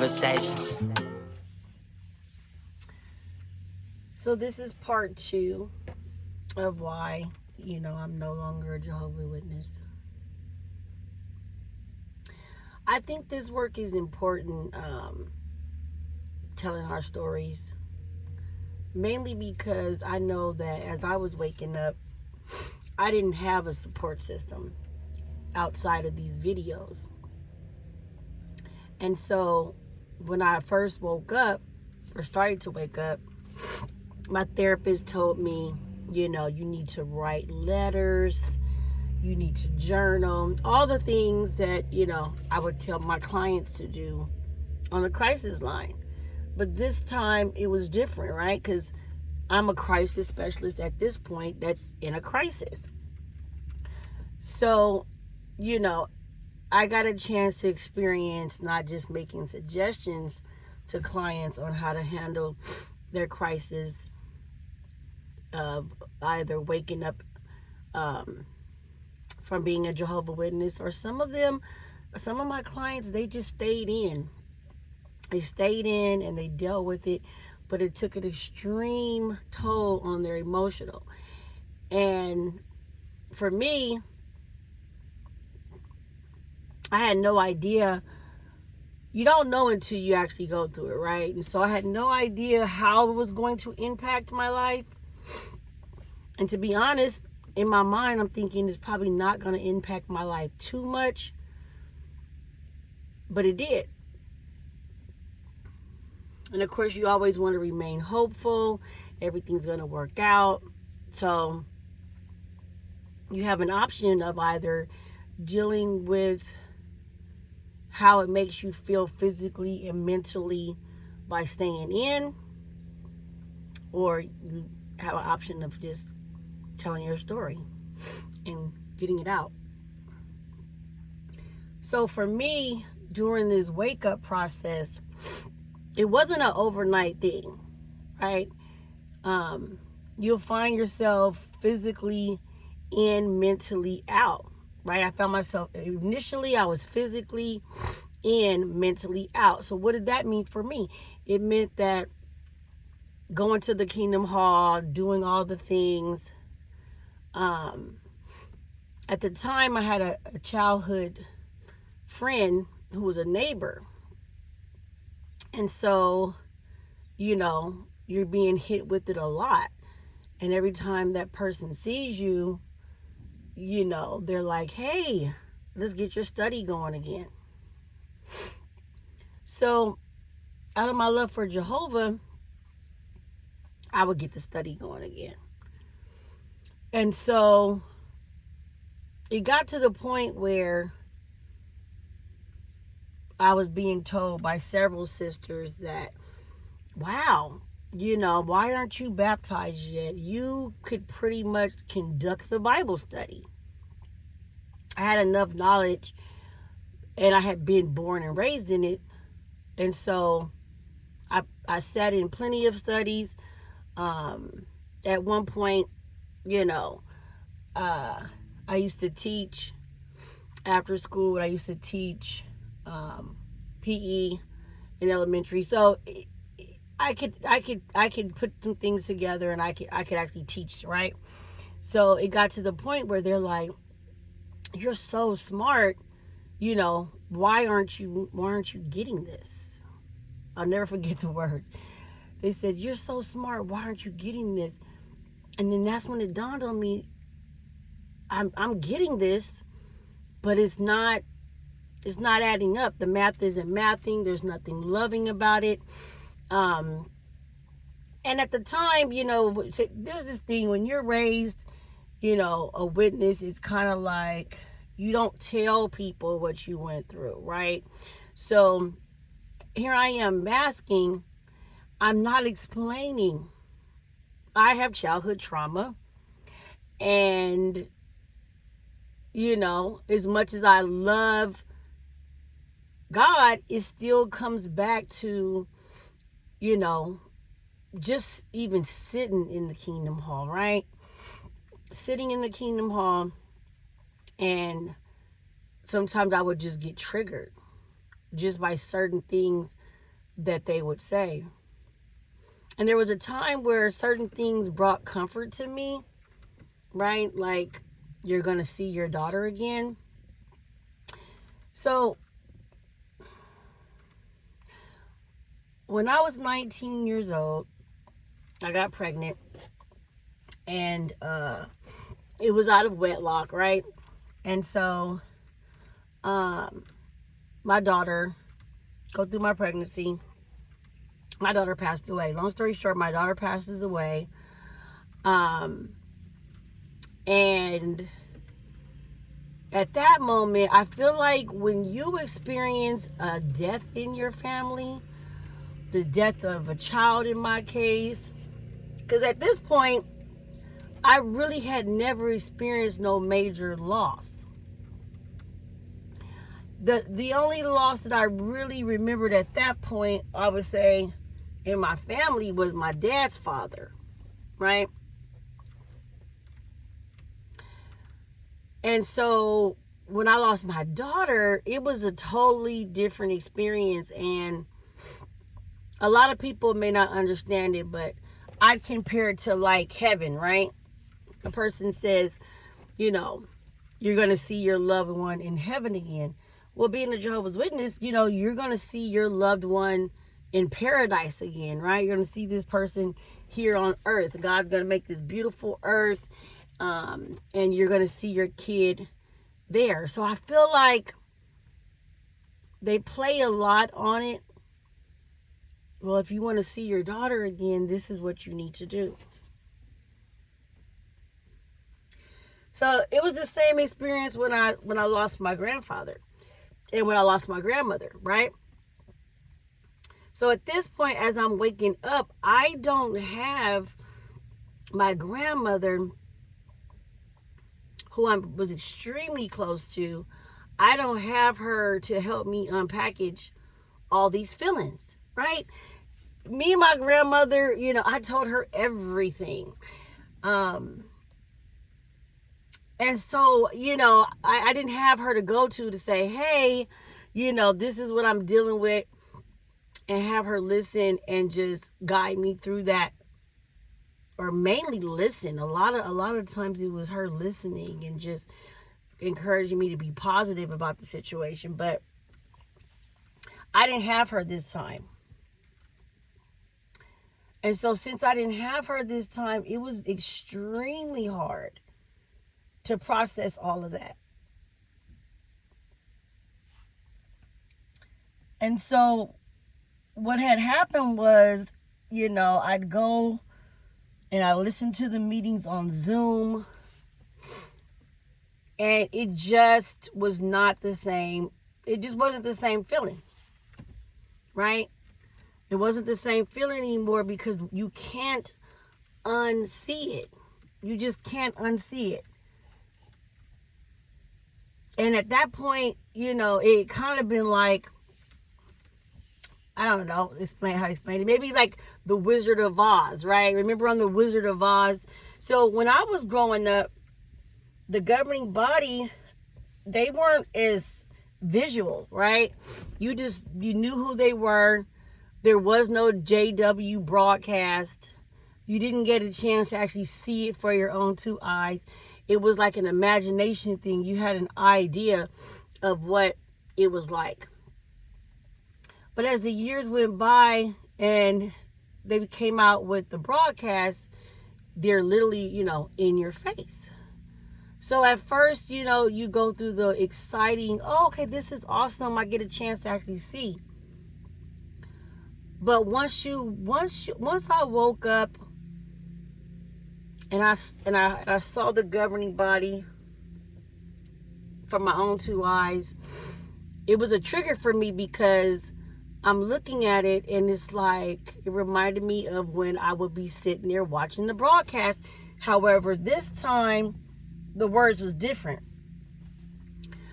conversations. So this is part 2 of why, I'm no longer a Jehovah's Witness. I think this work is important, telling our stories, mainly because I know that as I was waking up, I didn't have a support system outside of these videos. And so when I first woke up, or started to wake up, my therapist told me, you need to write letters, you need to journal, all the things that, I would tell my clients to do on the crisis line. But this time it was different, right? Because I'm a crisis specialist at this point that's in a crisis. So, I got a chance to experience not just making suggestions to clients on how to handle their crisis of either waking up from being a Jehovah's Witness, or some of my clients, they just stayed in. They stayed in and they dealt with it, but it took an extreme toll on their emotional. And for me, I had no idea. You don't know until you actually go through it, right? And so I had no idea how it was going to impact my life. And to be honest, in my mind, I'm thinking it's probably not going to impact my life too much. But it did. And of course, you always want to remain hopeful. Everything's going to work out. So you have an option of either dealing with how it makes you feel physically and mentally by staying in, or you have an option of just telling your story and getting it out. So for me, during this wake up process, it wasn't an overnight thing, right? You'll find yourself physically in, mentally out, right? I found myself, initially I was physically in, mentally out. So what did that mean for me? It meant that going to the Kingdom Hall, doing all the things. At the time, I had a childhood friend who was a neighbor. And so, you're being hit with it a lot. And every time that person sees you, they're like, hey, let's get your study going again. So out of my love for Jehovah, I would get the study going again. And so it got to the point where I was being told by several sisters that, wow, why aren't you baptized yet? You could pretty much conduct the Bible study. I had enough knowledge, and I had been born and raised in it. And so I sat in plenty of studies. At one point, I used to teach after school. I used to teach PE in elementary. So I could put some things together, and I could actually teach, right? So it got to the point where they're like, you're so smart, why aren't you getting this? I'll never forget the words. They said, you're so smart, why aren't you getting this? And then that's when it dawned on me, I'm getting this, but it's not adding up. The math isn't mathing. There's nothing loving about it. And at the time, there's this thing when you're raised, a witness, it's kind of like you don't tell people what you went through, right? So here I am masking. I'm not explaining. I have childhood trauma. And, as much as I love God, it still comes back to, just even sitting in the Kingdom Hall, right? Sitting in the Kingdom Hall, and sometimes I would just get triggered just by certain things that they would say. And there was a time where certain things brought comfort to me, right? Like, you're going to see your daughter again. So, when I was 19 years old, I got pregnant. And it was out of wedlock, right? And so, my daughter, go through my pregnancy, my daughter passed away. Long story short, my daughter passes away. And at that moment, I feel like when you experience a death in your family, the death of a child in my case, because at this point, I really had never experienced no major loss. The only loss that I really remembered at that point, I would say, in my family was my dad's father, right? And so when I lost my daughter, it was a totally different experience. And a lot of people may not understand it, but I'd compare it to like heaven, right? A person says, you know, you're going to see your loved one in heaven again. Well, being a Jehovah's Witness, you know, you're going to see your loved one in paradise again, right? You're going to see this person here on earth. God's going to make this beautiful earth, and you're going to see your kid there. So I feel like they play a lot on it. Well, if you want to see your daughter again, this is what you need to do. So it was the same experience when I lost my grandfather and when I lost my grandmother, right? So at this point, as I'm waking up, I don't have my grandmother, who I was extremely close to. I don't have her to help me unpackage all these feelings, right? Me and my grandmother, you know, I told her everything. And so, you know, I didn't have her to go to say, hey, you know, this is what I'm dealing with, and have her listen and just guide me through that, or mainly listen. A lot of times it was her listening and just encouraging me to be positive about the situation. But I didn't have her this time. And so since I didn't have her this time, it was extremely hard to process all of that. And so what had happened was, you know, I'd go and I listened to the meetings on Zoom, and it just was not the same. It just wasn't the same feeling, right? It wasn't the same feeling anymore because you can't unsee it. You just can't unsee it. And at that point, you know, it kind of been like, I don't know, explain how to explain it. Maybe like the Wizard of Oz, right? Remember on the Wizard of Oz? So when I was growing up, the governing body, they weren't as visual, right? You knew who they were. There was no JW broadcast. You didn't get a chance to actually see it for your own two eyes. It was like an imagination thing. You had an idea of what it was like. But as the years went by and they came out with the broadcast, they're literally, you know, in your face. So at first, you know, you go through the exciting, oh, okay, this is awesome. I get a chance to actually see. But once I woke up and I saw the governing body from my own two eyes, it was a trigger for me because I'm looking at it and it's like, it reminded me of when I would be sitting there watching the broadcast. However, this time the words was different.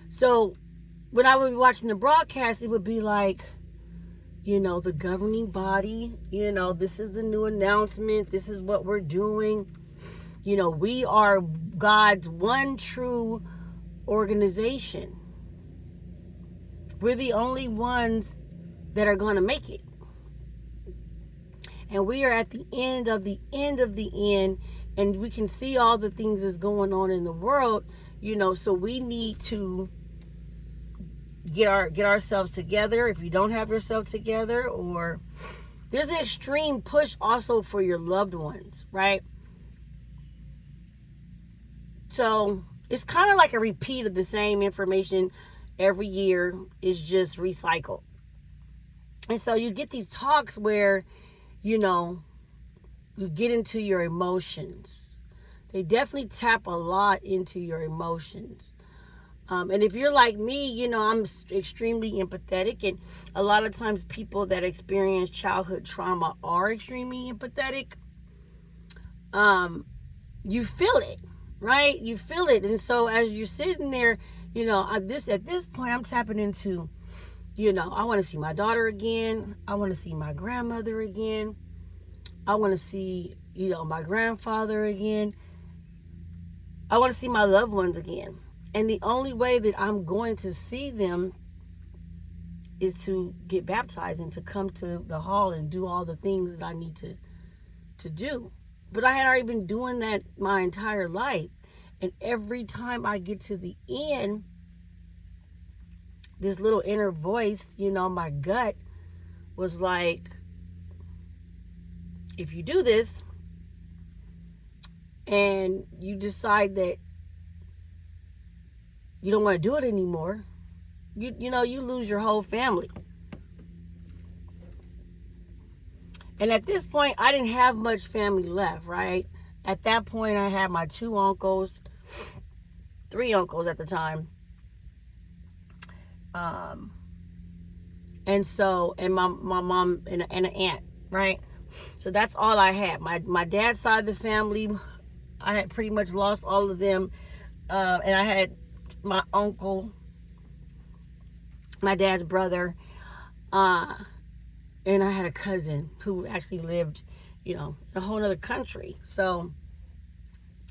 So when I would be watching the broadcast, it would be like, you know, the governing body, you know, this is the new announcement. This is what we're doing. You know, we are God's one true organization. We're the only ones that are going to make it. And we are at the end of the end of the end, and we can see all the things that's going on in the world, so we need to get ourselves together. If you don't have yourself together, or there's an extreme push also for your loved ones, right? So it's kind of like a repeat of the same information every year. Is just recycled. And so you get these talks where, you get into your emotions. They definitely tap a lot into your emotions. And if you're like me, I'm extremely empathetic. And a lot of times people that experience childhood trauma are extremely empathetic. You feel it, right? You feel it. And so as you're sitting there, at this point, I'm tapping into, I want to see my daughter again. I want to see my grandmother again. I want to see, my grandfather again. I want to see my loved ones again. And the only way that I'm going to see them is to get baptized and to come to the hall and do all the things that I need to do. But I had already been doing that my entire life. And every time I get to the end, this little inner voice, my gut was like, if you do this and you decide that you don't want to do it anymore, you lose your whole family. And at this point, I didn't have much family left, right? At that point, I had my 3 uncles at the time. And my mom and an aunt, right? So that's all I had. My dad's side of the family, I had pretty much lost all of them. And I had my uncle, my dad's brother, and I had a cousin who actually lived, in a whole other country. So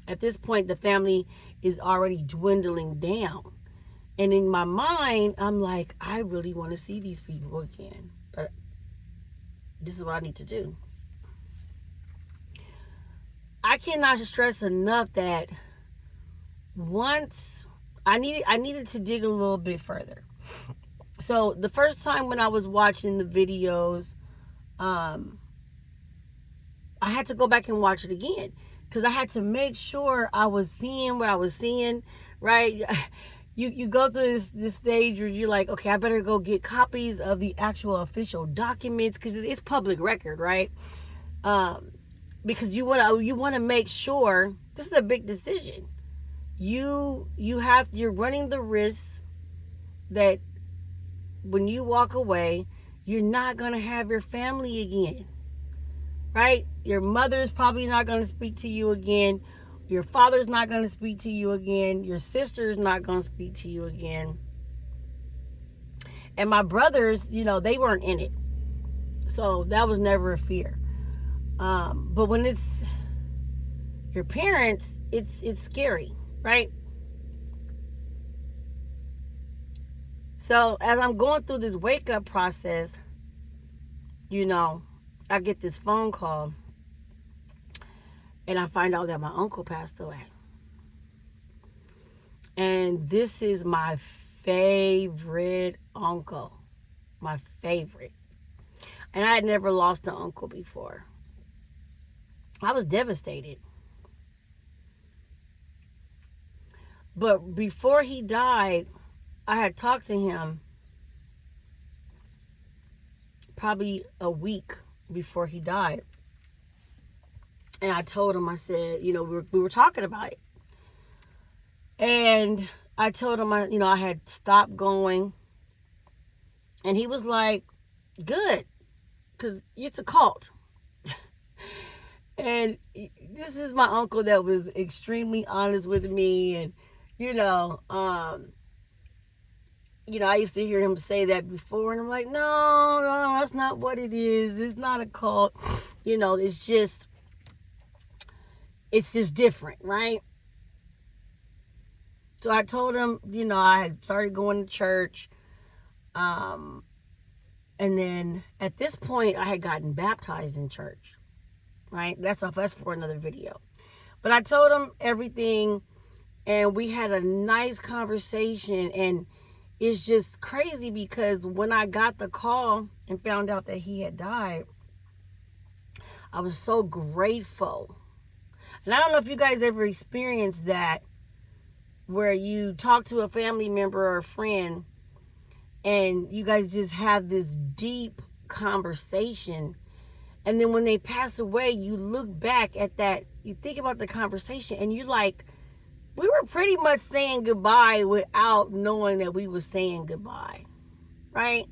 at this point, the family is already dwindling down. And in my mind, I'm like, I really want to see these people again. But this is what I need to do. I cannot stress enough that once I needed to dig a little bit further. So the first time when I was watching the videos, I had to go back and watch it again because I had to make sure I was seeing what I was seeing, right? You go through this stage where you're like, okay, I better go get copies of the actual official documents because it's public record, right? Because you want to make sure this is a big decision. You're running the risk that when you walk away, you're not going to have your family again, right? Your mother's probably not going to speak to you again. Your father's not going to speak to you again. Your sister's not going to speak to you again. And my brothers, they weren't in it. So that was never a fear. But when it's your parents, it's scary, right? So as I'm going through this wake up process, I get this phone call and I find out that my uncle passed away. And this is my favorite uncle. My favorite. And I had never lost an uncle before. I was devastated. But before he died, I had talked to him probably a week before he died. And I told him, I said, we were talking about it. And I told him, I had stopped going. And he was like, good, because it's a cult. And this is my uncle that was extremely honest with me. And, I used to hear him say that before. And I'm like, no, that's not what it is. It's not a cult. It's just different, right? So I told him, I had started going to church. And then at this point, I had gotten baptized in church, right? That's for another video. But I told him everything, and we had a nice conversation. And it's just crazy because when I got the call and found out that he had died, I was so grateful. And I don't know if you guys ever experienced that, where you talk to a family member or a friend and you guys just have this deep conversation. And then when they pass away, you look back at that, you think about the conversation, and you're like, we were pretty much saying goodbye without knowing that we were saying goodbye, right?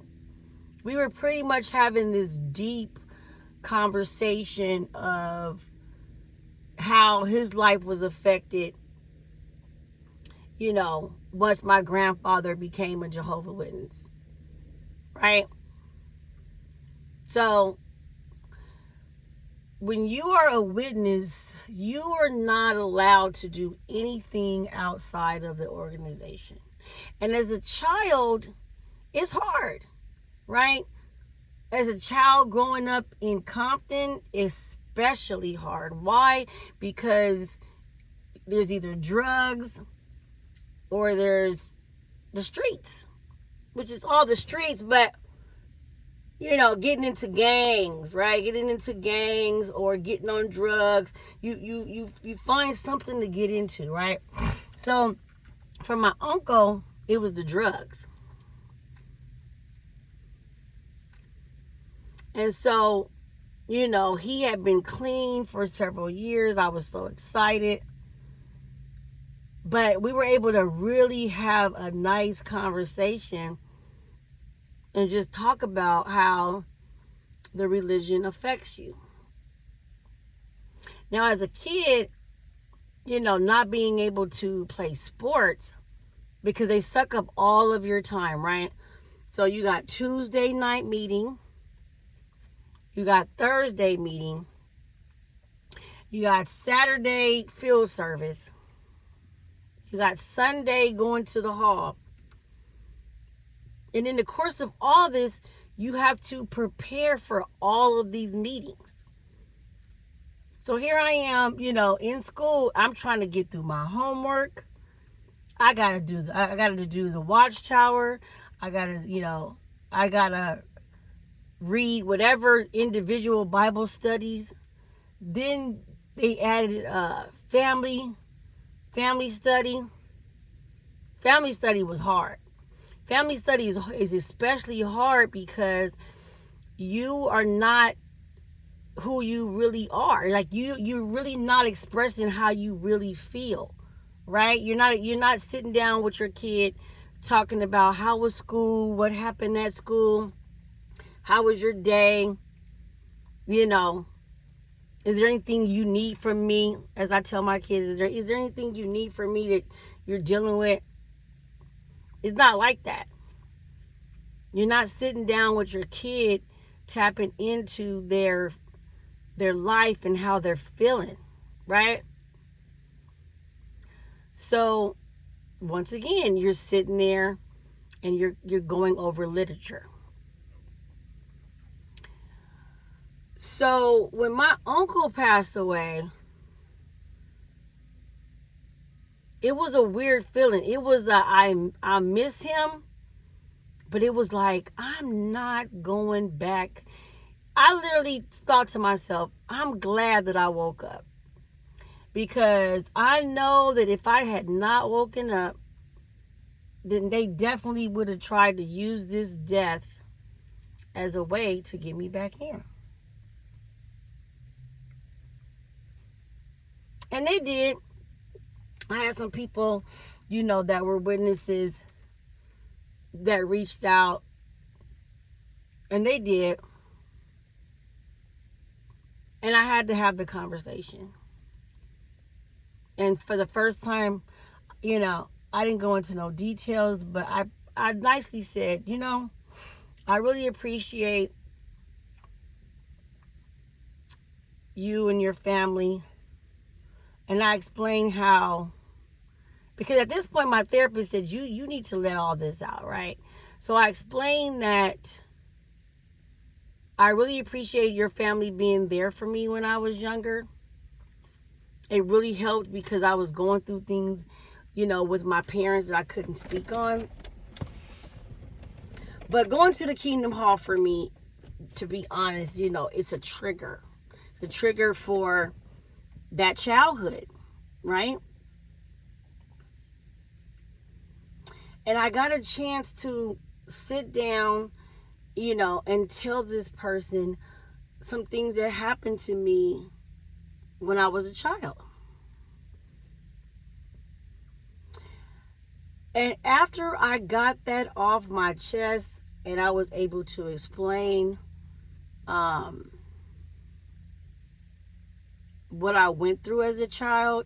We were pretty much having this deep conversation of how his life was affected, once my grandfather became a Jehovah Witness, right? So when you are a witness, you are not allowed to do anything outside of the organization. And as a child, it's hard, right? As a child growing up in Compton, especially hard. Why? Because there's either drugs or there's the streets, which is all the streets, but getting into gangs, right? Getting into gangs or getting on drugs. You find something to get into, right? So for my uncle, it was the drugs. And so, he had been clean for several years. I was so excited. But we were able to really have a nice conversation and just talk about how the religion affects you. Now, as a kid, not being able to play sports because they suck up all of your time, right? So you got Tuesday night meeting, you got Thursday meeting, you got Saturday field service, you got Sunday going to the hall. And in the course of all this, you have to prepare for all of these meetings. So here I am, in school. I'm trying to get through my homework. I gotta do the watchtower. I gotta read whatever individual Bible studies. Then they added family study. Family study was hard. Family study is especially hard because you are not who you really are. Like you're really not expressing how you really feel, right? You're not sitting down with your kid talking about how was school, what happened at school, how was your day, is there anything you need from me? As I tell my kids, is there anything you need from me that you're dealing with? It's not like that. You're not sitting down with your kid tapping into their life and how they're feeling, right? So once again, you're sitting there and you're going over literature. So when my uncle passed away, it was a weird feeling. It was I miss him, but it was like, I'm not going back. I literally thought to myself, I'm glad that I woke up. Because I know that if I had not woken up, then they definitely would have tried to use this death as a way to get me back in. And they did. I had some people, that were witnesses that reached out. And they did. And I had to have the conversation. And for the first time, I didn't go into no details, but I nicely said, I really appreciate you and your family. And I explained how, because at this point my therapist said, you need to let all this out, right? So I explained that I really appreciate your family being there for me when I was younger. It really helped because I was going through things, with my parents that I couldn't speak on. But going to the Kingdom Hall for me, to be honest, it's a trigger. It's a trigger for that childhood, right? And I got a chance to sit down, and tell this person some things that happened to me when I was a child. And after I got that off my chest and I was able to explain what I went through as a child,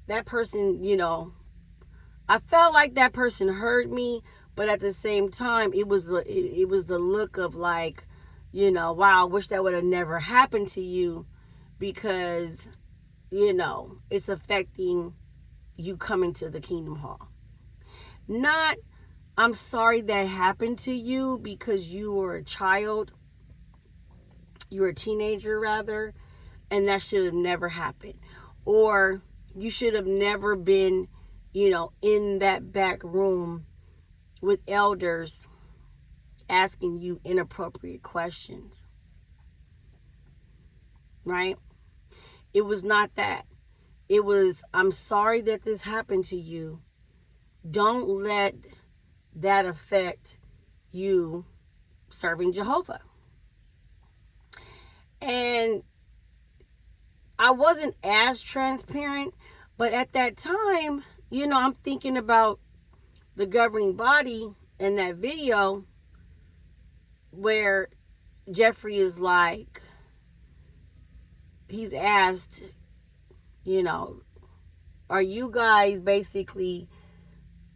that person, I felt like that person heard me, but at the same time, it was the look of like, wow, I wish that would have never happened to you, because, it's affecting you coming to the Kingdom Hall. Not, I'm sorry that happened to you because you were a child, you were a teenager rather, and that should have never happened. Or you should have never been, in that back room with elders asking you inappropriate questions. Right? It was not that. It was, I'm sorry that this happened to you. Don't let that affect you serving Jehovah. And I wasn't as transparent, but at that time, I'm thinking about the governing body in that video where Jeffrey is like, he's asked, are you guys basically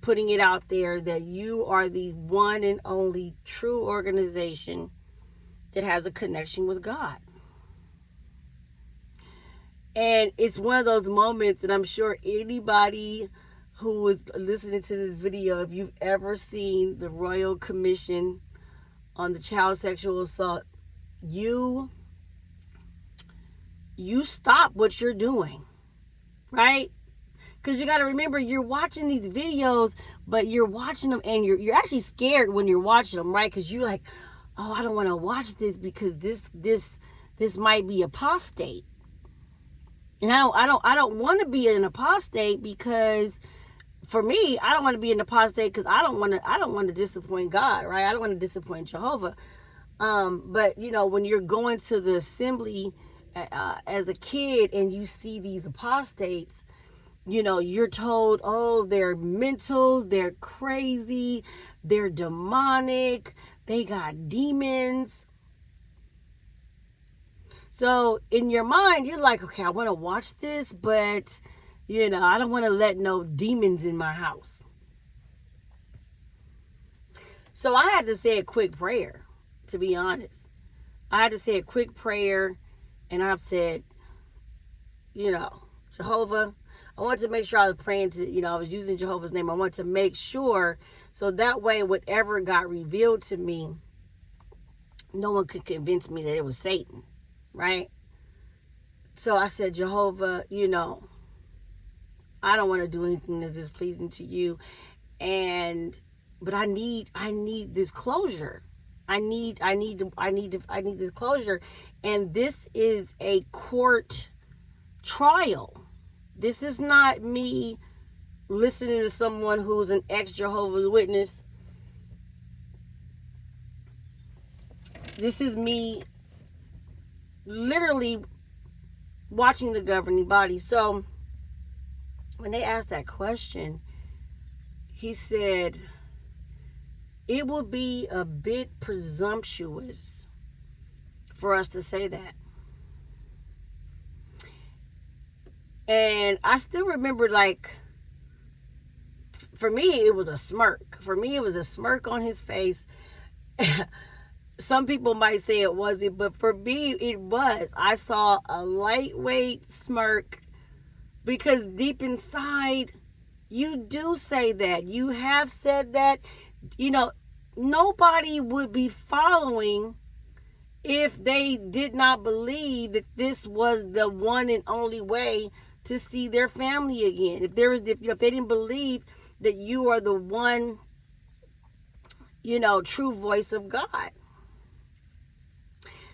putting it out there that you are the one and only true organization that has a connection with God? And it's one of those moments, and I'm sure anybody who is listening to this video, if you've ever seen the Royal Commission on the child sexual assault, you stop what you're doing, right? Because you got to remember, you're watching these videos, but you're watching them and you're actually scared when you're watching them, right? Because you're like, oh, I don't want to watch this because this might be apostate. And I don't want to be an apostate, because for me, I don't want to be an apostate because I don't want to disappoint God, right? I don't want to disappoint Jehovah. But when you're going to the assembly as a kid and you see these apostates, you're told, oh, they're mental, they're crazy, they're demonic, they got demons. So in your mind, you're like, okay, I want to watch this, but, I don't want to let no demons in my house. So I had to say a quick prayer, to be honest. I had to say a quick prayer, and I've said, Jehovah, I wanted to make sure I was praying to, I was using Jehovah's name. I wanted to make sure, so that way whatever got revealed to me, no one could convince me that it was Satan, right? So I said, Jehovah, I don't want to do anything that's displeasing to you, but I need this closure. I need this closure, and this is a court trial. This is not me listening to someone who's an ex-Jehovah's Witness. This is me literally watching the governing body. So when they asked that question, he said, it would be a bit presumptuous for us to say that. And I still remember, like, for me, it was a smirk. For me, it was a smirk on his face. Some people might say it wasn't, but for me, it was. I saw a lightweight smirk, because deep inside, you do say that. You have said that. Nobody would be following if they did not believe that this was the one and only way to see their family again. If they didn't believe that you are the one, true voice of God.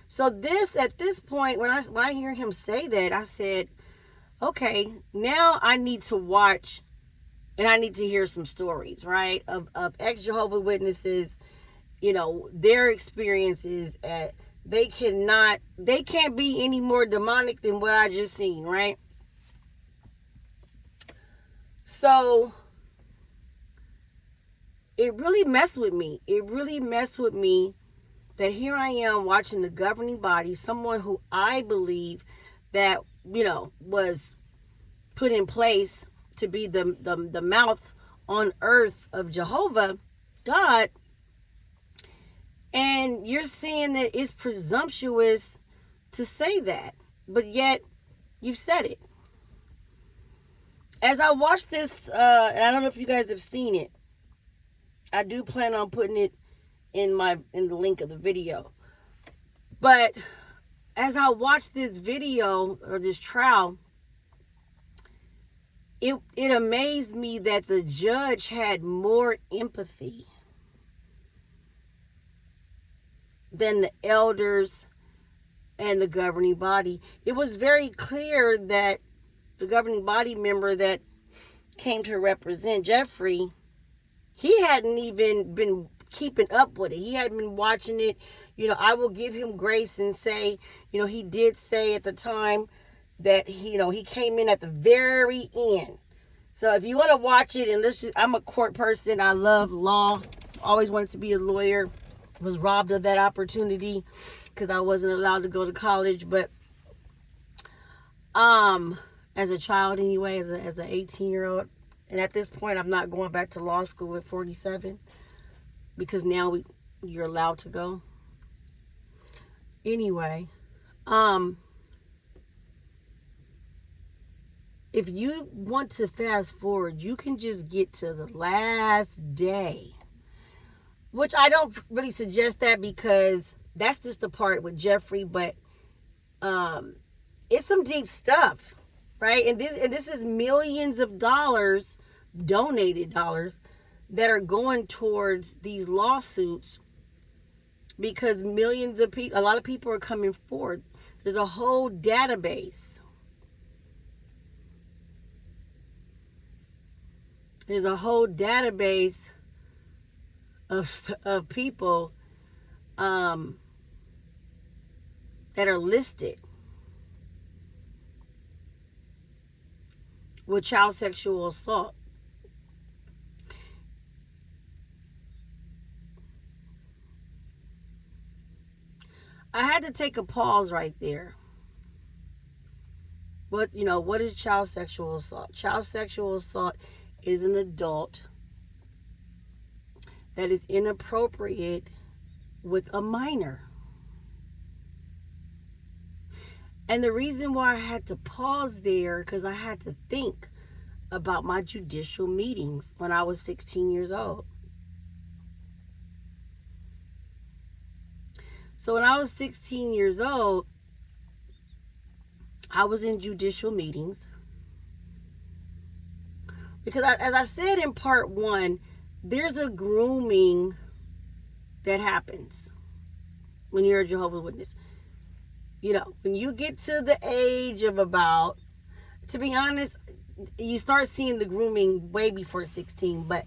So at this point, when I hear him say that, I said, okay, now I need to watch and I need to hear some stories, right? Of ex-Jehovah Witnesses, their experiences they can't be any more demonic than what I just seen, right? So it really messed with me. It really messed with me that here I am watching the governing body, someone who I believe that, was put in place to be the mouth on earth of Jehovah, God, and you're saying that it's presumptuous to say that, but yet you've said it. As I watched this, and I don't know if you guys have seen it, I do plan on putting it in the link of the video. But as I watched this video or this trial, it amazed me that the judge had more empathy than the elders and the governing body. It was very clear that the governing body member that came to represent Jeffrey, he hadn't even been keeping up with it. He hadn't been watching it. I will give him grace and say, he did say at the time that he came in at the very end. So if you want to watch it, and I'm a court person. I love law. Always wanted to be a lawyer. Was robbed of that opportunity because I wasn't allowed to go to college. But as a child anyway, as an 18-year-old, and at this point I'm not going back to law school at 47 because now you're allowed to go. Anyway, if you want to fast forward, you can just get to the last day, which I don't really suggest that because that's just the part with Jeffrey, but it's some deep stuff, right? And this is millions of dollars, donated dollars, that are going towards these lawsuits because millions of people, a lot of people are coming forward. There's a whole database. There's a whole database of people that are listed with child sexual assault. I had to take a pause right there. But, what is child sexual assault? Child sexual assault is an adult that is inappropriate with a minor. And the reason why I had to pause there, because I had to think about my judicial meetings when I was 16 years old. So when I was 16 years old, I was in judicial meetings. Because as I said in part 1, there's a grooming that happens when you're a Jehovah's Witness. When you get to the age of about, to be honest, you start seeing the grooming way before 16, but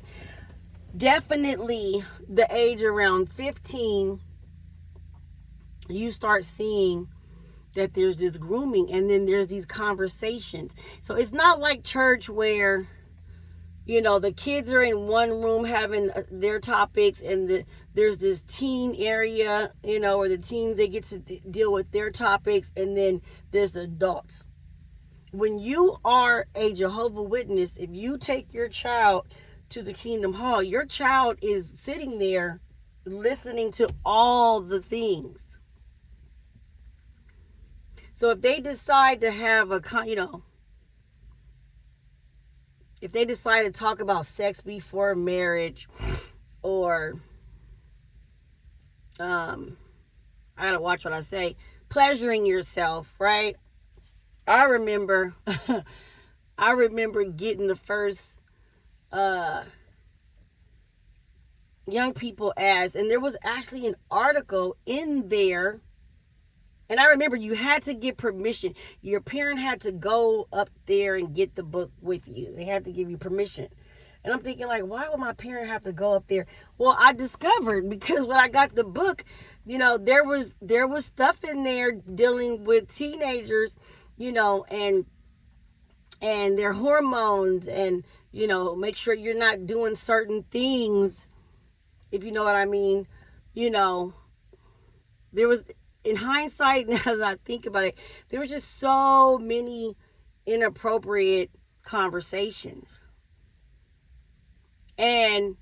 definitely the age around 15, you start seeing that there's this grooming, and then there's these conversations. So it's not like church where, the kids are in one room having their topics, and there's this teen area, where the teens, they get to deal with their topics, and then there's the adults. When you are a Jehovah Witness, if you take your child to the Kingdom Hall, your child is sitting there listening to all the things. So if they decide to have if they decide to talk about sex before marriage, or I I gotta watch what I say. Pleasuring yourself, right? I remember, I remember getting the first young people asked, and there was actually an article in there. And I remember you had to get permission. Your parent had to go up there and get the book with you. They had to give you permission. And I'm thinking, like, why would my parent have to go up there? Well, I discovered, because when I got the book, there was stuff in there dealing with teenagers, and their hormones, and make sure you're not doing certain things, if you know what I mean. There was, in hindsight, now that I think about it, there was just so many inappropriate conversations. And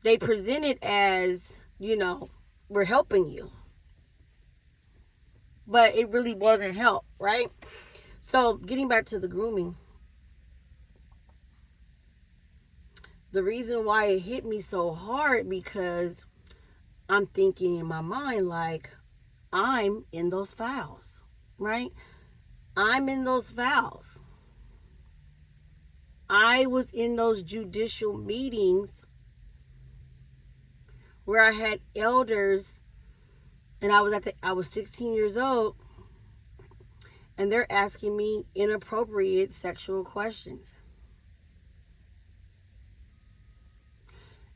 they present it as, we're helping you. But it really wasn't help, right? So getting back to the grooming, the reason why it hit me so hard, because I'm thinking in my mind, like, I'm in those files, right? I'm in those files. I was in those judicial meetings where I had elders, and I was 16 years old, and they're asking me inappropriate sexual questions.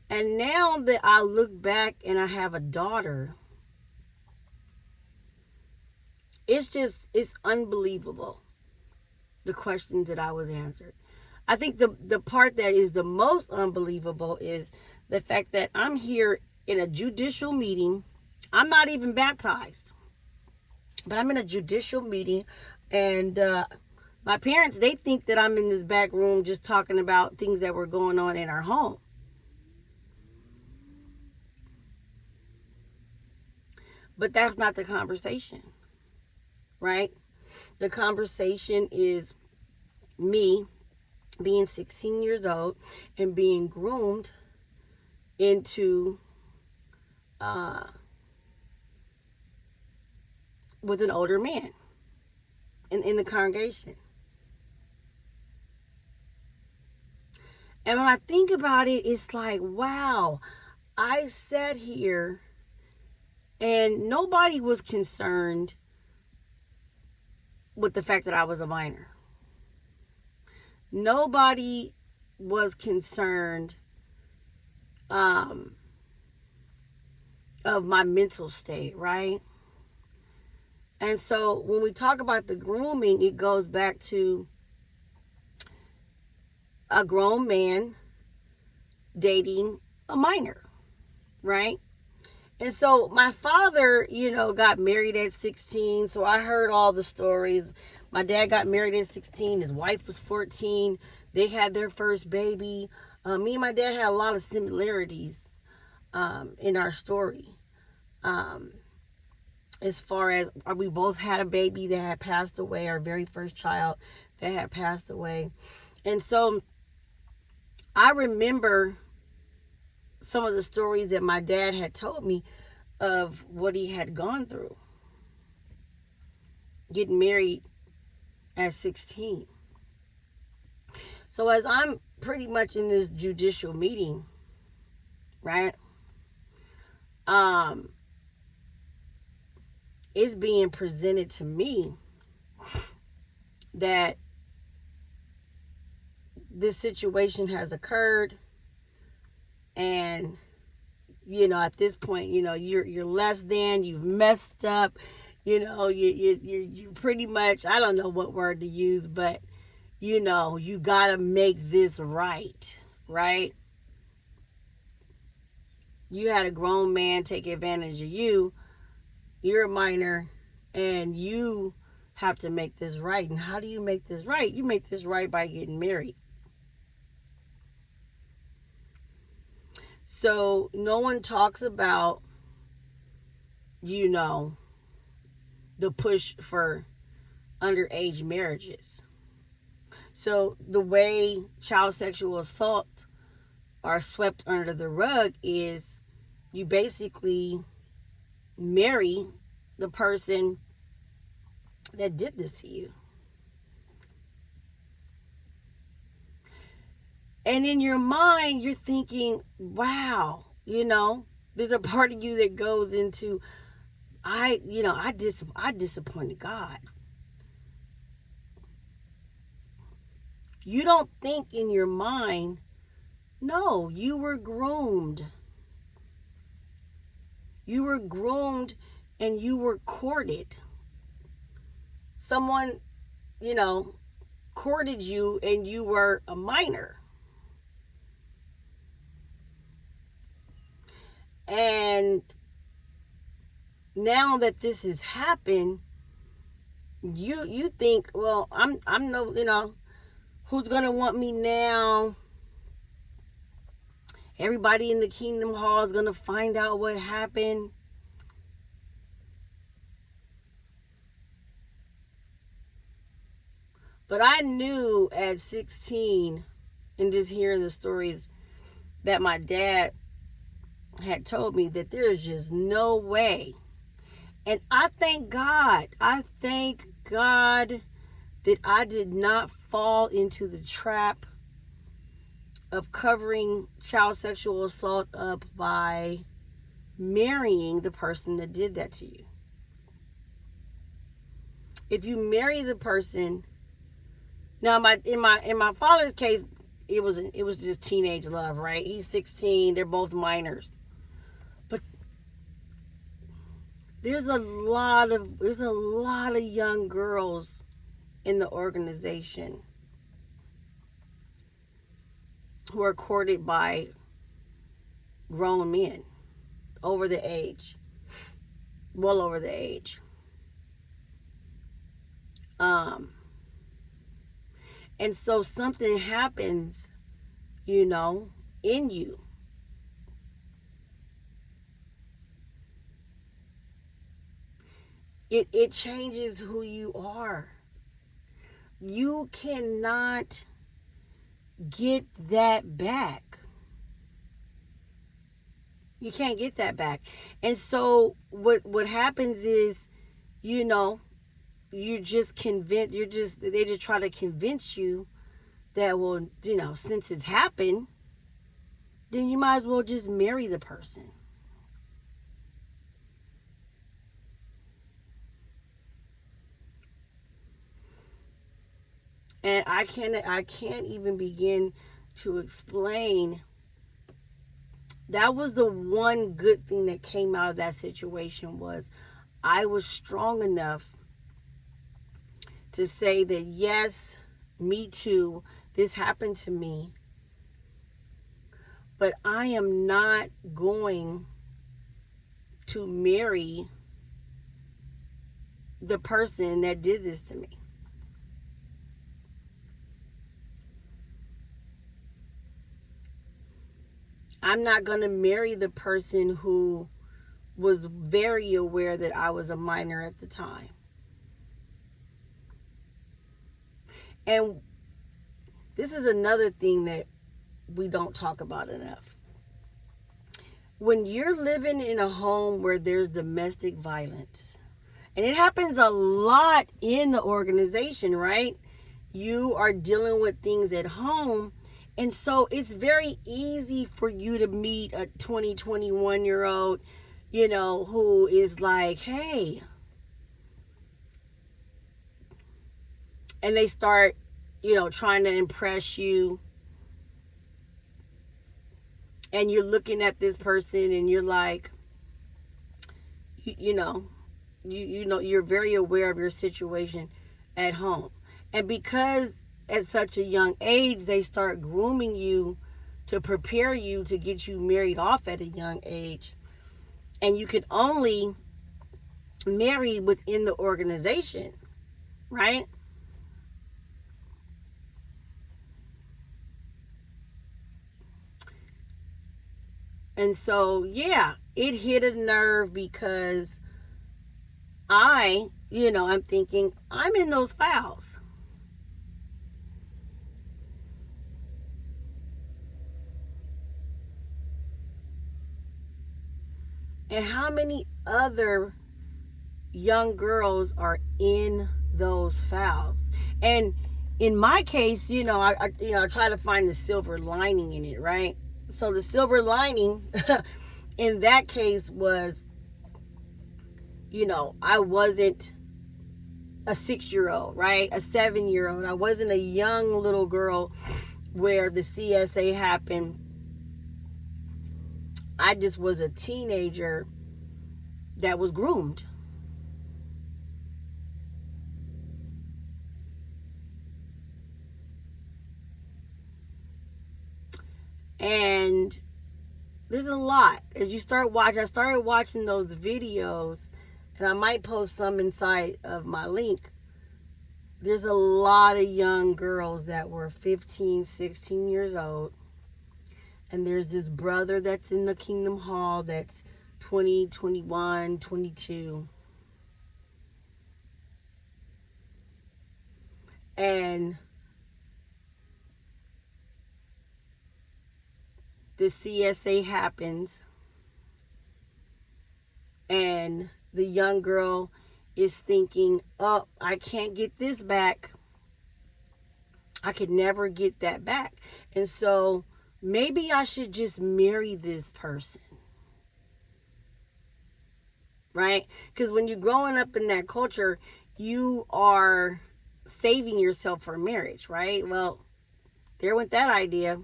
And now that I look back and I have a daughter, it's unbelievable, the questions that I was answered. I think the part that is the most unbelievable is the fact that I'm here in a judicial meeting. I'm not even baptized, but I'm in a judicial meeting, and my parents, they think that I'm in this back room just talking about things that were going on in our home. But that's not the conversation, right? The conversation is me being 16 years old and being groomed into with an older man in the congregation. And when I think about it, it's like, wow, I sat here and nobody was concerned with the fact that I was a minor. Nobody was concerned of my mental state, right? And so when we talk about the grooming, it goes back to a grown man dating a minor, right? And so my father, got married at 16. So I heard all the stories. My dad got married at 16. His wife was 14. They had their first baby. Me and my dad had a lot of similarities in our story. As far as we both had a baby that had passed away, our very first child that had passed away. And so I remember some of the stories that my dad had told me of what he had gone through, getting married at 16. So as I'm pretty much in this judicial meeting, right, it's being presented to me that this situation has occurred, and at this point, you're less than, you've messed up, you pretty much, I don't know what word to use, but you gotta make this right. You had a grown man take advantage of you. You're a minor, and you have to make this right. And how do you make this right? You make this right by getting married. So no one talks about, the push for underage marriages. So the way child sexual assault are swept under the rug is you basically marry the person that did this to you. And in your mind, you're thinking, wow, there's a part of you that goes into, I disappointed God. You don't think in your mind, no, you were groomed. You were groomed and you were courted. Someone, courted you and you were a minor. And now that this has happened, you think, well, I'm no, who's gonna want me now? Everybody in the Kingdom Hall is gonna find out what happened. But I knew at 16, and just hearing the stories that my dad had told me, that there's just no way. And I thank God. I thank God that I did not fall into the trap of covering child sexual assault up by marrying the person that did that to you. If you marry the person, now in my father's case, it was just teenage love, right? He's 16, they're both minors. But there's a lot of young girls in the organization who are courted by grown men over the age, well over the age. And so something happens, in you. It changes who you are. You cannot get that back. You can't get that back. And so what happens is, they just try to convince you that, well, since it's happened, then you might as well just marry the person. And I can't even begin to explain. That was the one good thing that came out of that situation, was I was strong enough to say that, yes, me too, this happened to me, but I am not going to marry the person that did this to me. I'm not going to marry the person who was very aware that I was a minor at the time. And this is another thing that we don't talk about enough. When you're living in a home where there's domestic violence, and it happens a lot in the organization, right? You are dealing with things at home. And so it's very easy for you to meet a 20, 21-year-old, who is like, hey. And they start, trying to impress you. And you're looking at this person and you're like, you're very aware of your situation at home. And because at such a young age, they start grooming you to prepare you to get you married off at a young age. And you can only marry within the organization, right? And so, yeah, it hit a nerve because I'm thinking, I'm in those files. And how many other young girls are in those fouls. And in my case, I try to find the silver lining in it, right? So the silver lining in that case was, I wasn't a 6-year-old, right? A 7-year-old. I wasn't a young little girl where the CSA happened. I just was a teenager that was groomed. And there's a lot. As you start watching, I started watching those videos, and I might post some inside of my link. There's a lot of young girls that were 15, 16 years old. And there's this brother that's in the Kingdom Hall that's 20, 21, 22. And the CSA happens, and the young girl is thinking, oh, I can't get this back. I could never get that back. And so maybe I should just marry this person. Right? Because when you're growing up in that culture, you are saving yourself for marriage, right? Well, there went that idea.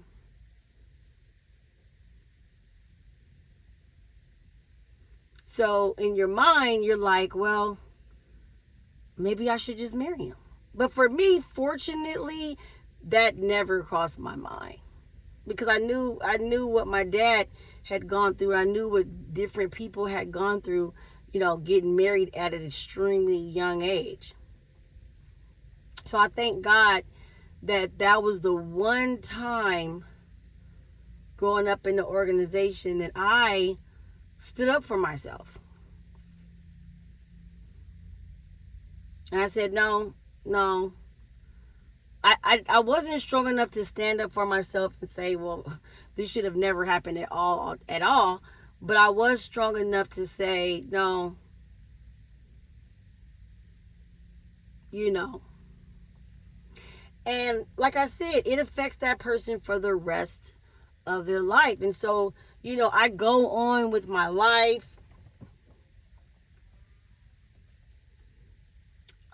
So in your mind, you're like, well, maybe I should just marry him. But for me, fortunately, that never crossed my mind, because I knew what my dad had gone through. I knew what different people had gone through, getting married at an extremely young age. So I thank God that was the one time growing up in the organization that I stood up for myself. And I said, no. I wasn't strong enough to stand up for myself and say, well, this should have never happened at all. But I was strong enough to say, no, And like I said, it affects that person for the rest of their life. And so, I go on with my life.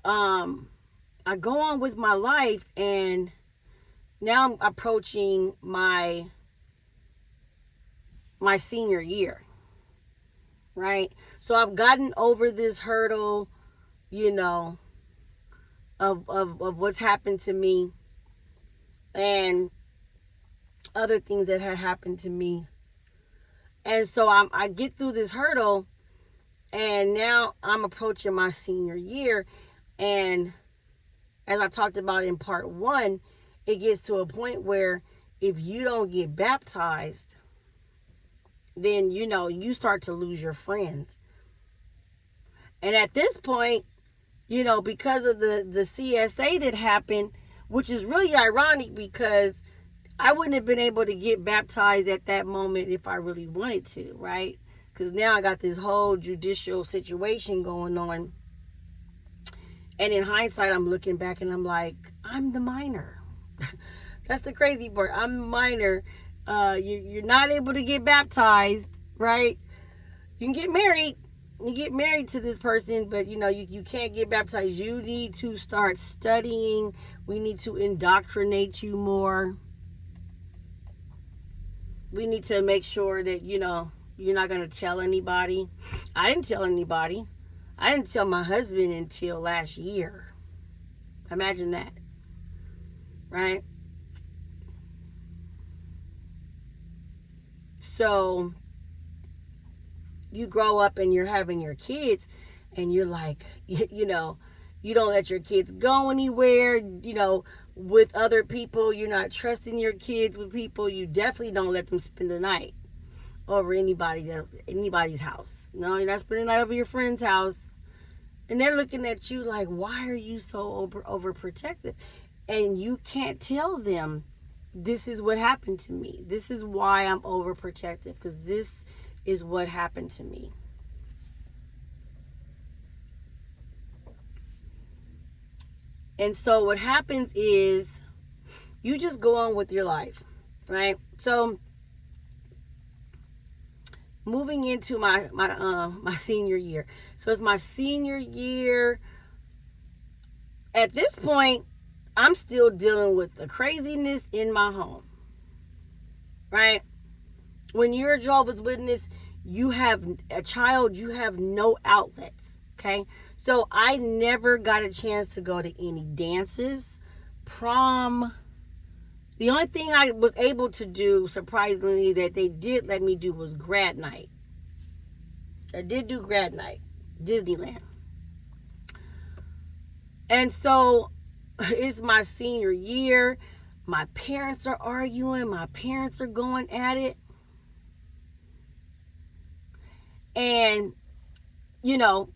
I go on with my life, and now I'm approaching my senior year, right? So I've gotten over this hurdle, of what's happened to me and other things that had happened to me. And so I get through this hurdle, and now I'm approaching my senior year. And as I talked about in part 1, it gets to a point where if you don't get baptized, then, you start to lose your friends. And at this point, because of the CSA that happened, which is really ironic, because I wouldn't have been able to get baptized at that moment if I really wanted to, right? Because now I got this whole judicial situation going on. And in hindsight, I'm looking back and I'm like, I'm the minor. That's the crazy part. I'm the minor. You're not able to get baptized, right? You can get married. You get married to this person, but you can't get baptized. You need to start studying. We need to indoctrinate you more. We need to make sure that you're not going to tell anybody. I didn't tell anybody. I didn't tell my husband until last year. Imagine that, right? So you grow up and you're having your kids, and you're like, you don't let your kids go anywhere, with other people. You're not trusting your kids with people. You definitely don't let them spend the night over anybody's house. No, you're not spending the night over your friend's house. And they're looking at you like, why are you so overprotective? And you can't tell them, this is what happened to me. This is why I'm overprotective, because this is what happened to me. And so what happens is you just go on with your life, right? So moving into my senior year. So it's my senior year. At this point, I'm still dealing with the craziness in my home, right? When you're a Jehovah's Witness, you have a child, you have no outlets, okay? So I never got a chance to go to any dances, prom. The only thing I was able to do, surprisingly, that they did let me do was grad night. I did do grad night, Disneyland. And so it's my senior year. My parents are arguing. My parents are going at it. And, you know,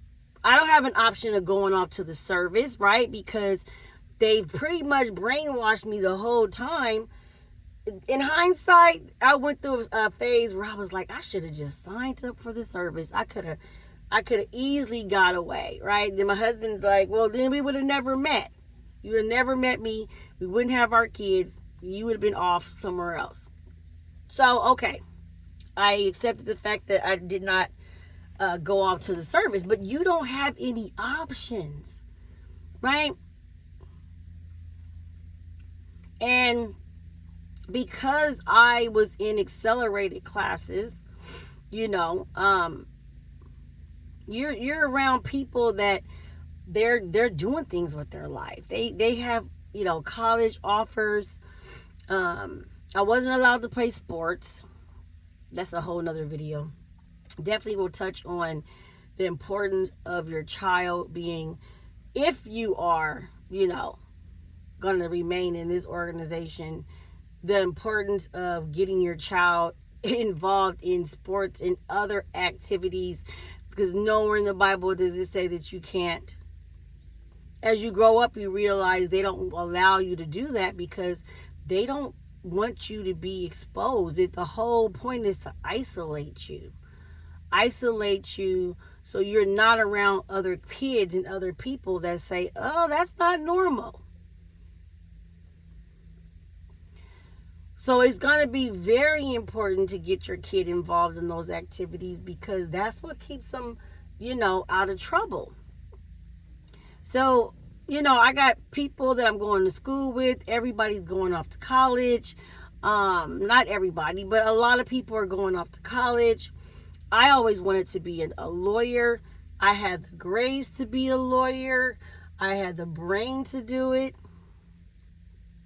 I don't have an option of going off to the service, right? Because they've pretty much brainwashed me the whole time. In hindsight, I went through a phase where I was like, I should have just signed up for the service. I could have easily got away, right? Then my husband's like, well, then we would have never met. You would have never met me. We wouldn't have our kids. You would have been off somewhere else. So, okay. I accepted the fact that I did not go off to the service, but you don't have any options, right? And because I was in accelerated classes, you know, you're around people that they're doing things with their life. They have, you know, college offers. I wasn't allowed to play sports. That's a whole nother video. Definitely will touch on the importance of your child being, if you are, you know, going to remain in this organization, the importance of getting your child involved in sports and other activities, because nowhere in the Bible does it say that you can't. As you grow up, you realize they don't allow you to do that because they don't want you to be exposed. The whole point is to isolate you so you're not around other kids and other people that say, oh, that's not normal. So it's going to be very important to get your kid involved in those activities because that's what keeps them, you know, out of trouble. So, you know, I got people that I'm going to school with. Everybody's going off to college. Not everybody, but a lot of people are going off to college. I always wanted to be a lawyer. I had the grace to be a lawyer. I had the brain to do it.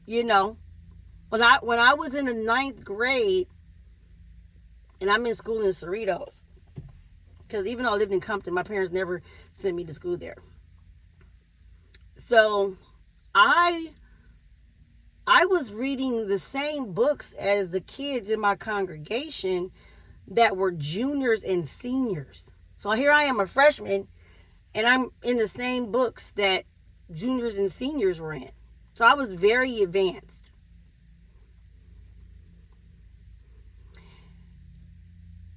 You know, when I was in the 9th grade, and I'm in school in Cerritos, because even though I lived in Compton, my parents never sent me to school there. So I was reading the same books as the kids in my congregation that were juniors and seniors. So here I am, a freshman, and I'm in the same books that juniors and seniors were in. So I was very advanced.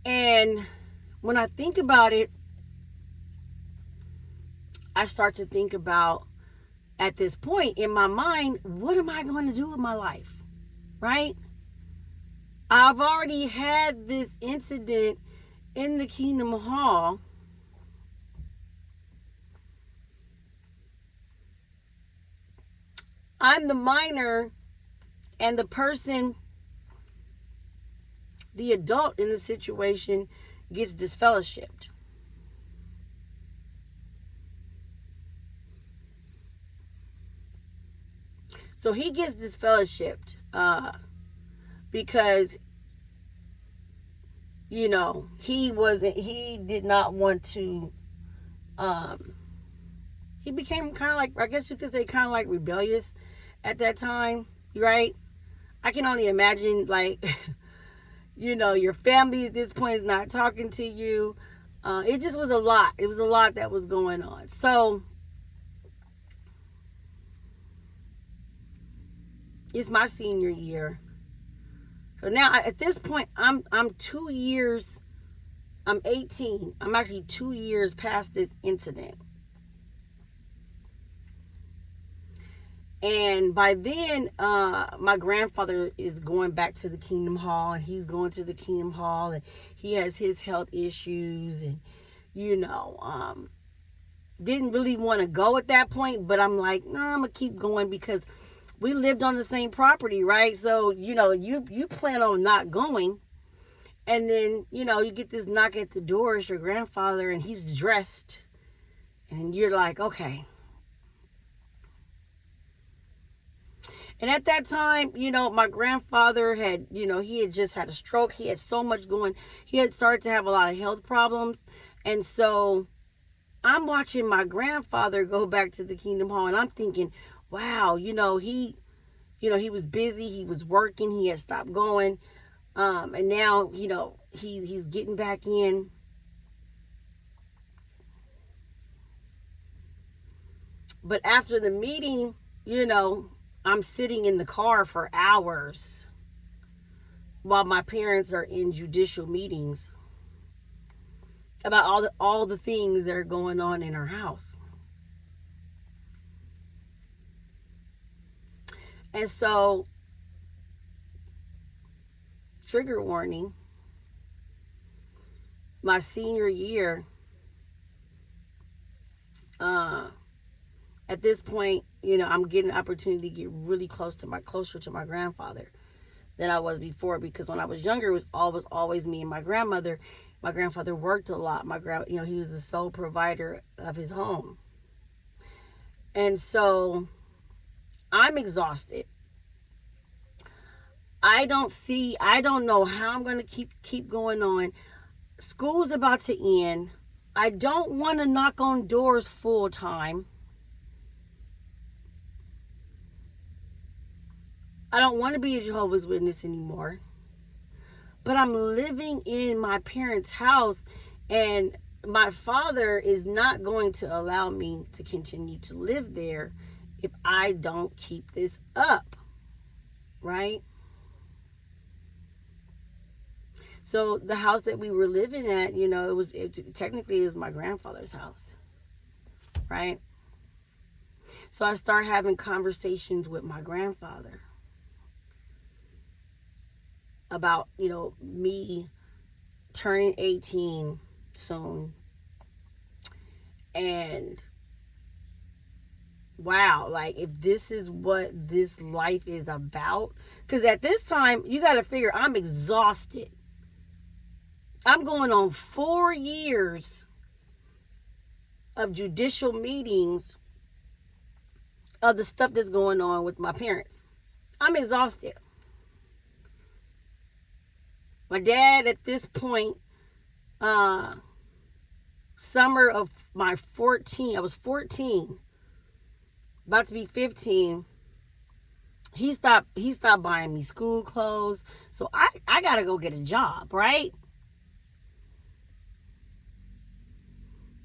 And when I think about it, I start to think about, at this point in my mind, what am I going to do with my life? Right? I've already had this incident in the Kingdom Hall. I'm the minor, and the person, the adult in the situation, gets disfellowshipped. So he gets disfellowshipped because, you know, he did not want to, he became kind of like, I guess you could say kind of like rebellious at that time, right? I can only imagine, like, you know, your family at this point is not talking to you. It just was a lot. It was a lot that was going on. So it's my senior year. So now at this point, I'm 2 years, I'm 18. I'm actually 2 years past this incident. And by then, my grandfather is going back to the Kingdom Hall, and he's going to the Kingdom Hall, and he has his health issues, and you know, didn't really want to go at that point, but I'm like, no, I'm gonna keep going because we lived on the same property, right? So you know, you plan on not going, and then you know, you get this knock at the door. It's your grandfather, and he's dressed, and you're like, okay. And at that time, you know, my grandfather had, you know, he had just had a stroke. He had so much going. He had started to have a lot of health problems. And so I'm watching my grandfather go back to the Kingdom Hall, and I'm thinking, wow, he was busy. He was working. He had stopped going. And now, you know, he's getting back in. But after the meeting, you know, I'm sitting in the car for hours while my parents are in judicial meetings about all the things that are going on in our house. And so, trigger warning, my senior year, at this point, you know, I'm getting an opportunity to get really closer to my grandfather than I was before, because when I was younger, it was always me and my grandmother. My grandfather worked a lot. You know, he was the sole provider of his home. And so I'm exhausted. I don't know how I'm going to keep going on. School's about to end. I don't want to knock on doors full time. I don't want to be a Jehovah's Witness anymore. But I'm living in my parents' house, and my father is not going to allow me to continue to live there if I don't keep this up, right? So the house that we were living at, you know, technically it was my grandfather's house, right? So I start having conversations with my grandfather about, you know, me turning 18 soon. And wow, like, if this is what this life is about, because at this time, you got to figure I'm exhausted. I'm going on 4 years of judicial meetings of the stuff that's going on with my parents. I'm exhausted. My dad, at this point, summer of I was 14, about to be 15. He stopped buying me school clothes. So I got to go get a job, right?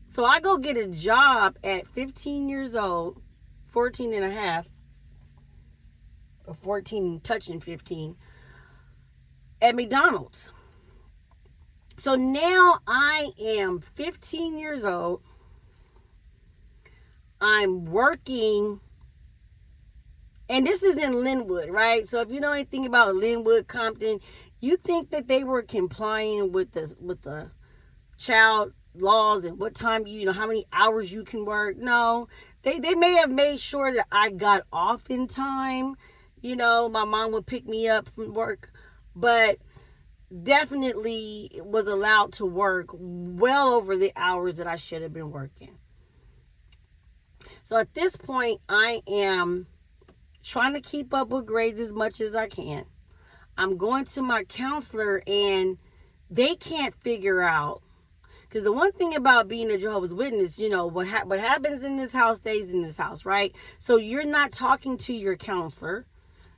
So I go get a job at 15 years old, 14 and a half, or 14 touching 15, at McDonald's. So now I am 15 years old. I'm working, and this is in Linwood, right? So if you know anything about Linwood, Compton, you think that they were complying with the child laws and what time, you know, how many hours you can work. No, they may have made sure that I got off in time. You know, my mom would pick me up from work, but definitely was allowed to work well over the hours that I should have been working. So at this point, I am trying to keep up with grades as much as I can. I'm going to my counselor, and they can't figure out, because the one thing about being a Jehovah's Witness, you know, what happens in this house stays in this house, right? So you're not talking to your counselor.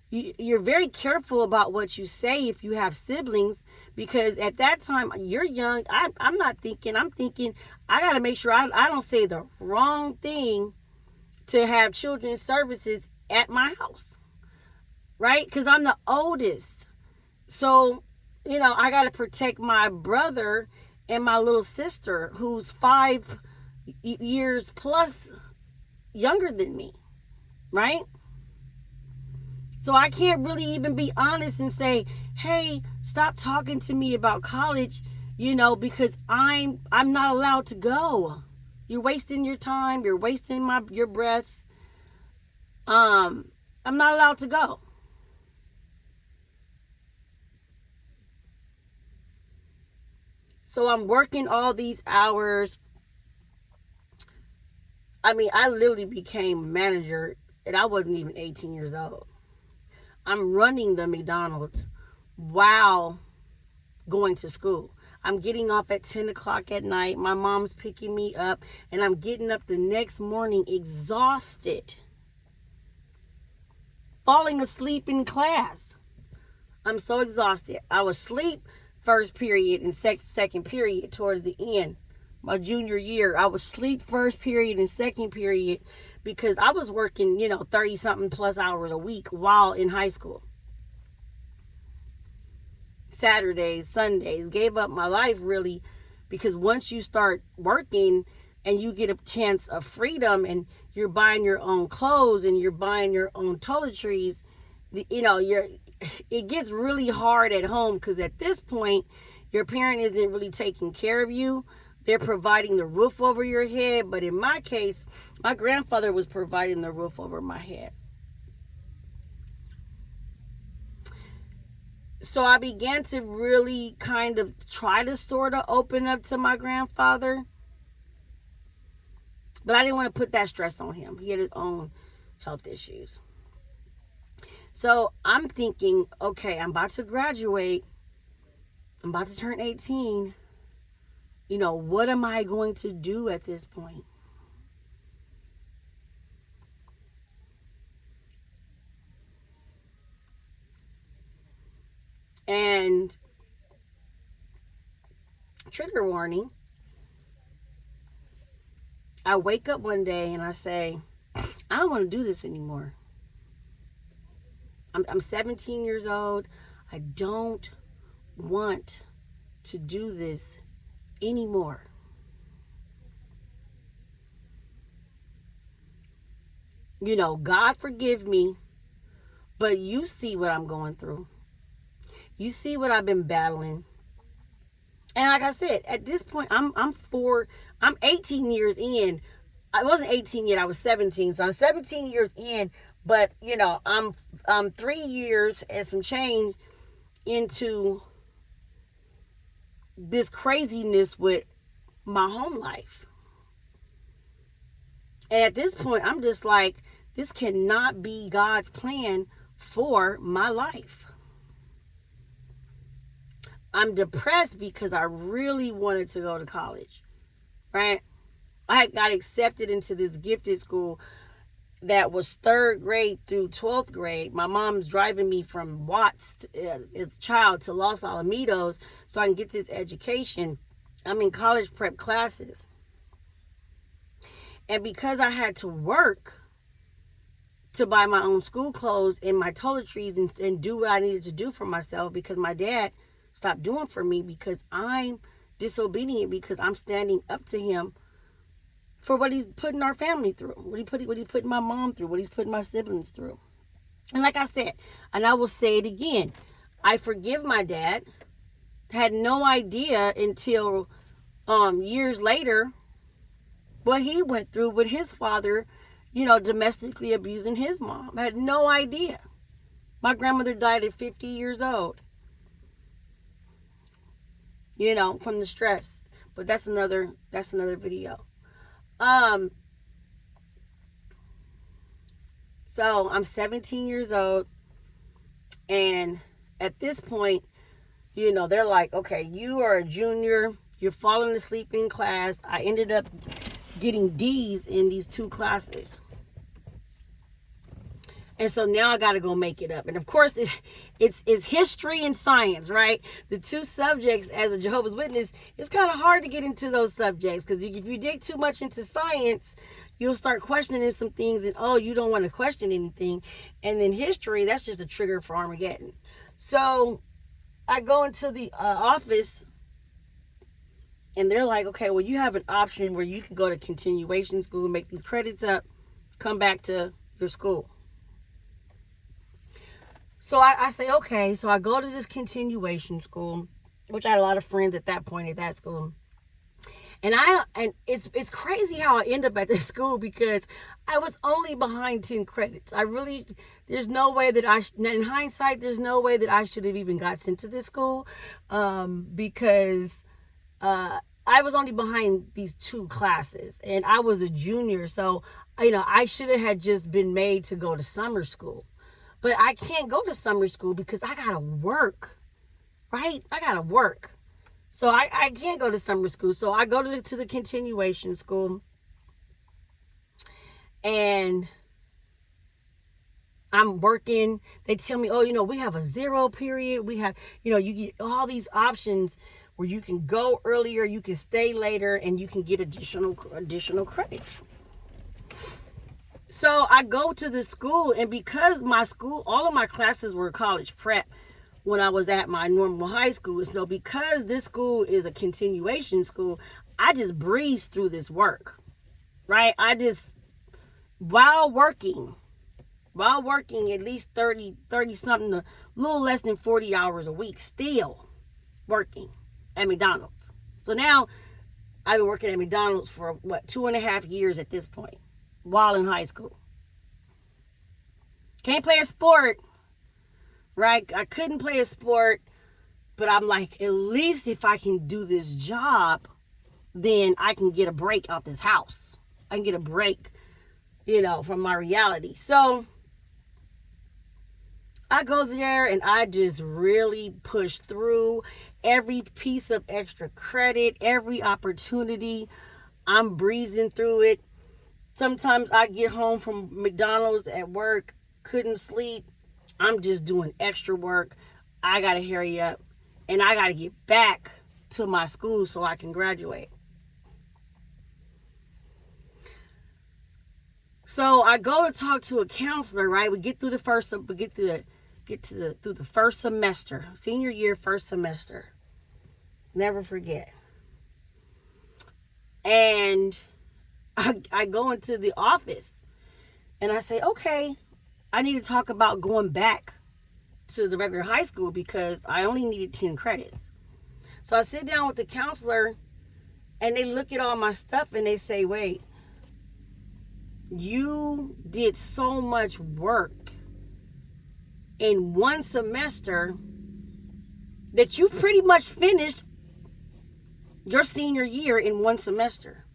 You're very careful about what you say if you have siblings, because at that time, you're young. I'm not thinking. I'm thinking, I got to make sure I don't say the wrong thing to have children's services at my house, right? Because I'm the oldest. So, you know, I got to protect my brother and my little sister, who's 5 years plus younger than me, right? So I can't really even be honest and say, hey, stop talking to me about college, because I'm not allowed to go. You're wasting your time. You're wasting your breath. I'm not allowed to go. So I'm working all these hours. I mean, I literally became manager and I wasn't even 18 years old. I'm running the McDonald's while going to school. I'm getting off at 10 o'clock at night. My mom's picking me up and I'm getting up the next morning exhausted, falling asleep in class. I'm so exhausted. I was asleep first period and second period towards the end. My junior year, I was asleep first period and second period because I was working, 30 something plus hours a week while in high school. Saturdays, Sundays, gave up my life really, because once you start working and you get a chance of freedom and you're buying your own clothes and you're buying your own toiletries, it gets really hard at home, because at this point your parent isn't really taking care of you. They're providing the roof over your head, but in my case, my grandfather was providing the roof over my head. So I began to really kind of try to sort of open up to my grandfather. But I didn't want to put that stress on him. He had his own health issues. So I'm thinking, okay, I'm about to graduate. I'm about to turn 18. What am I going to do at this point? And trigger warning, I wake up one day and I say, I don't want to do this anymore. I'm 17 years old. I don't want to do this anymore. God forgive me, but you see what I'm going through. You see what I've been battling. And like I said, at this point, I'm 18 years in. I wasn't 18 yet, I was 17. So I'm 17 years in, but I'm 3 years and some change into this craziness with my home life. And at this point, I'm just like, this cannot be God's plan for my life. I'm depressed because I really wanted to go to college, right? I got accepted into this gifted school that was 3rd grade through 12th grade. My mom's driving me from Watts as a child to Los Alamitos so I can get this education. I'm in college prep classes. And because I had to work to buy my own school clothes and my toiletries and do what I needed to do for myself, because my dad stopped doing for me because I'm disobedient, because I'm standing up to him for what he's putting our family through, what he's putting my mom through, what he's putting my siblings through. And like I said, and I will say it again, I forgive my dad. Had no idea until years later what he went through with his father, domestically abusing his mom. I had no idea. My grandmother died at 50 years old, from the stress. But that's another video. So I'm 17 years old, and at this point, they're like, okay, you are a junior, you're falling asleep in class. I ended up getting D's in these 2 classes. And so now I got to go make it up. And of course, it's history and science, right? The 2 subjects as a Jehovah's Witness, it's kind of hard to get into those subjects, because if you dig too much into science, you'll start questioning some things, and you don't want to question anything. And then history, that's just a trigger for Armageddon. So I go into the office, and they're like, okay, well, you have an option where you can go to continuation school, make these credits up, come back to your school. So I say, okay. So I go to this continuation school, which I had a lot of friends at that point at that school. And it's crazy how I end up at this school because I was only behind 10 credits. There's no way that in hindsight, there's no way that I should have even got sent to this school, because I was only behind these 2 classes and I was a junior. So, I should have had just been made to go to summer school, but I can't go to summer school because I got to work, right? I got to work. So I can't go to summer school. So I go to the continuation school, and I'm working. They tell me, oh, we have a 0 period. We have, you get all these options where you can go earlier, you can stay later, and you can get additional credit. So I go to the school, and because my school, all of my classes were college prep when I was at my normal high school. So because this school is a continuation school, I just breezed through this work, right? While working at least 30 something, a little less than 40 hours a week, still working at McDonald's. So now I've been working at McDonald's for 2.5 years at this point, while in high school. Can't play a sport, right? I couldn't play a sport, but I'm like, at least if I can do this job, then I can get a break out this house. I can get a break, from my reality. So I go there and I just really push through every piece of extra credit, every opportunity. I'm breezing through it. Sometimes I get home from McDonald's at work, couldn't sleep. I'm just doing extra work. I got to hurry up and I got to get back to my school so I can graduate. So I go to talk to a counselor, right? We get through the first semester, senior year, first semester. Never forget. And I go into the office and I say, okay, I need to talk about going back to the regular high school because I only needed 10 credits. So I sit down with the counselor and they look at all my stuff and they say, wait, you did so much work in one semester that you pretty much finished your senior year in one semester.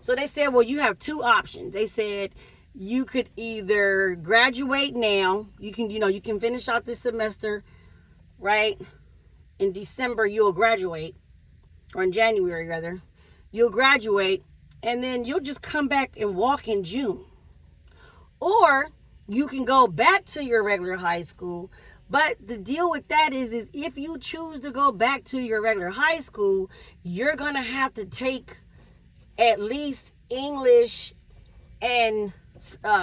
So they said, well, you have 2 options. They said you could either graduate now, you can finish out this semester, right? In December, you'll graduate, or in January rather, you'll graduate, and then you'll just come back and walk in June. Or you can go back to your regular high school. But the deal with that is if you choose to go back to your regular high school, you're going to have to take at least English and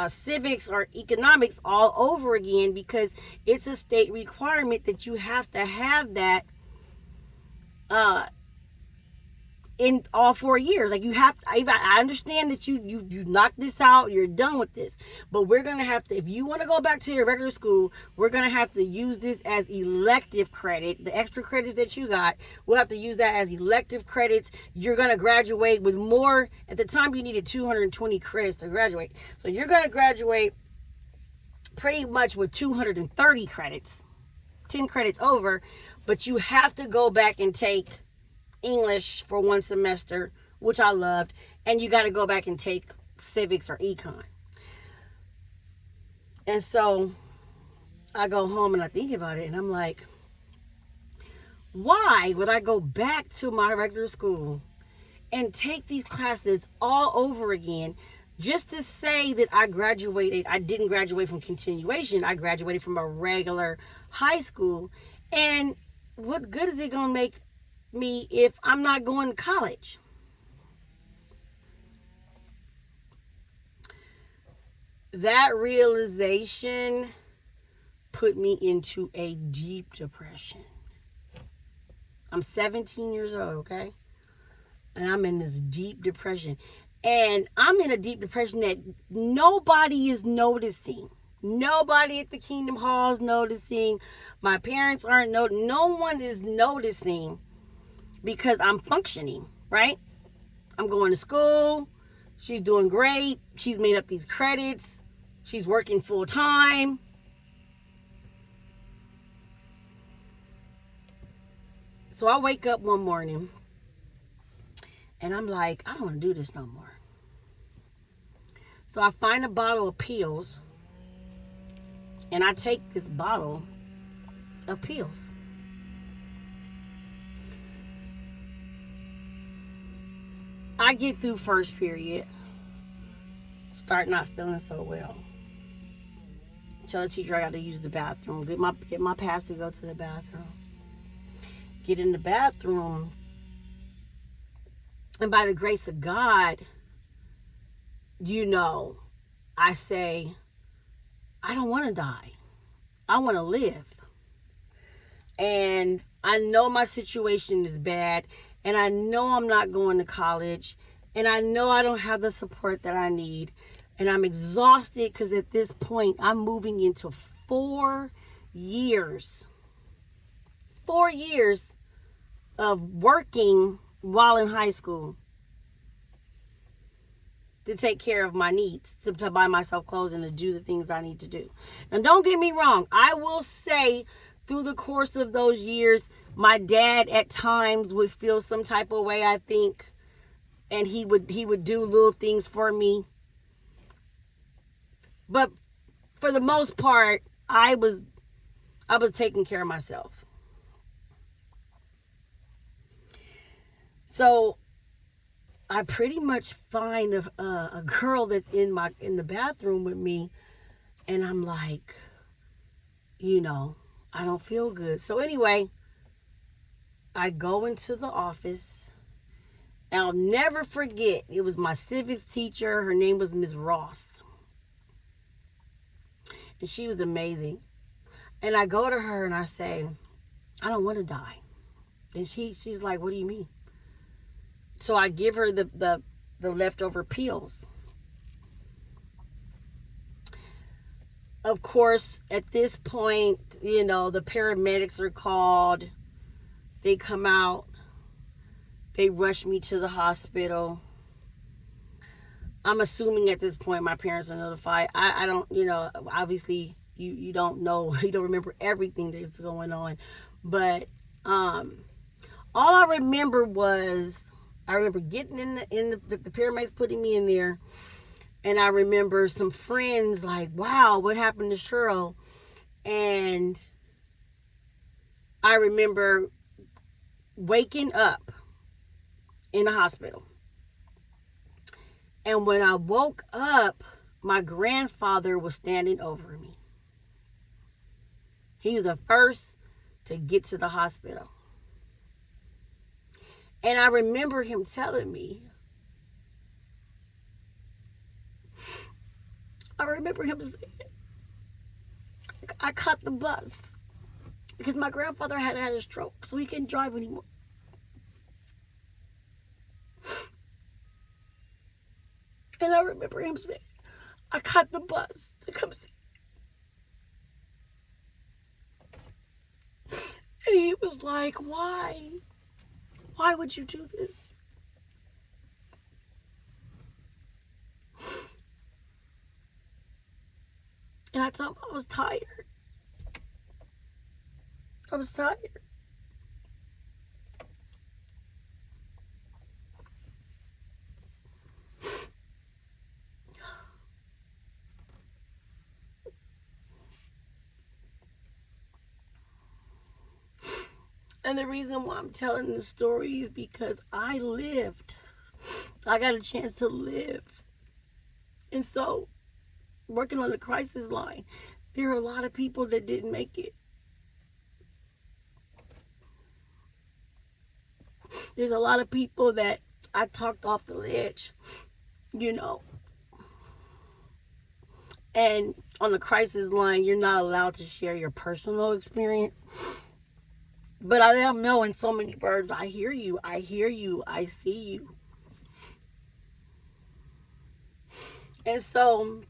civics or economics all over again, because it's a state requirement that you have to have that in all 4 years. Like, you have to, I understand that you knocked this out, you're done with this, but we're gonna have to, if you want to go back to your regular school, we're gonna have to use this as elective credit. The extra credits that you got, we'll have to use that as elective credits. You're gonna graduate with more. At the time, you needed 220 credits to graduate, so you're gonna graduate pretty much with 230 credits, 10 credits over, but you have to go back and take English for one semester, which I loved, and you got to go back and take civics or econ. And so I go home and I think about it, and I'm like, why would I go back to my regular school and take these classes all over again just to say that I graduated? I didn't graduate from continuation. I graduated from a regular high school. And what good is it going to make me if I'm not going to college? That realization put me into a deep depression. I'm 17 years old, okay? And I'm in this deep depression. And I'm in a deep depression that nobody is noticing. Nobody at the Kingdom Hall is noticing. My parents aren't no one is noticing because I'm functioning, right? I'm going to school. She's doing great. She's made up these credits. She's working full time. So I wake up one morning and I'm like, I don't want to do this no more. So I find a bottle of pills and I take this bottle of pills. I get through first period, start not feeling so well. Tell the teacher I got to use the bathroom. Get my pass to go to the bathroom. Get in the bathroom, and by the grace of God, I say, I don't want to die. I want to live. And I know my situation is bad, and I know I'm not going to college, and I know I don't have the support that I need, and I'm exhausted because at this point I'm moving into 4 years. 4 years of working while in high school to take care of my needs, to buy myself clothes and to do the things I need to do. Now, don't get me wrong. I will say through the course of those years, my dad at times would feel some type of way, I think, and he would do little things for me. But for the most part, I was taking care of myself. So I pretty much find a girl that's in the bathroom with me, and I'm like, I don't feel good. So anyway, I go into the office. And I'll never forget, it was my civics teacher. Her name was Ms. Ross. And she was amazing. And I go to her and I say, I don't want to die. And she's like, what do you mean? So I give her the leftover pills. Of course, at this point, the paramedics are called. They come out. They rush me to the hospital. I'm assuming at this point my parents are notified. I don't, obviously you don't know, you don't remember everything that's going on. But all I remember was, getting in the paramedics putting me in there. And I remember some friends like, wow, what happened to Cheryl? And I remember waking up in the hospital. And when I woke up, my grandfather was standing over me. He was the first to get to the hospital. And I remember him telling me, saying, I caught the bus because my grandfather had a stroke, so he couldn't drive anymore. And I remember him saying, I caught the bus to come see me. And he was like, why? Why would you do this? And I told him I was tired. I was tired. And the reason why I'm telling the story is because I lived. I got a chance to live. And so, working on the crisis line, there are a lot of people that didn't make it. There's a lot of people that I talked off the ledge, And on the crisis line, you're not allowed to share your personal experience. But I am knowing so many words. I hear you. I see you. And so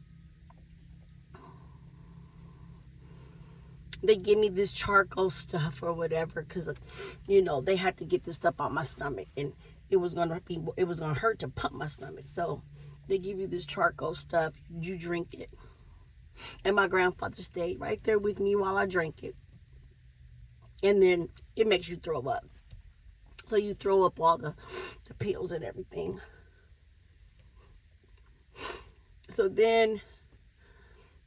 they give me this charcoal stuff or whatever, because they had to get this stuff out my stomach, and it was gonna hurt to pump my stomach. So they give you this charcoal stuff, you drink it. And my grandfather stayed right there with me while I drank it. And then it makes you throw up. So you throw up all the pills and everything. So then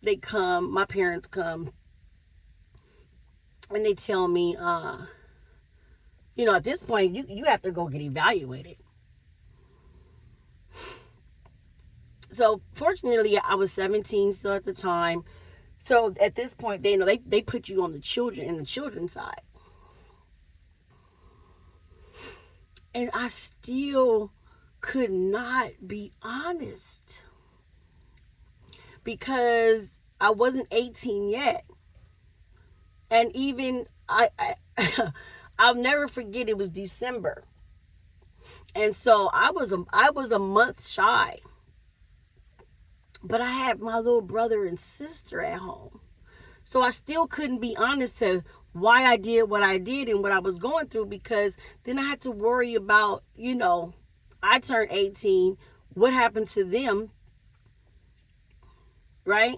my parents come, and they tell me, at this point, you have to go get evaluated. So fortunately, I was 17 still at the time. So at this point, they put you on the children's side. And I still could not be honest, because I wasn't 18 yet. And even I'll never forget, it was December. And so I was a month shy. But I had my little brother and sister at home. So I still couldn't be honest to why I did what I did and what I was going through, because then I had to worry about, I turned 18. What happened to them? Right?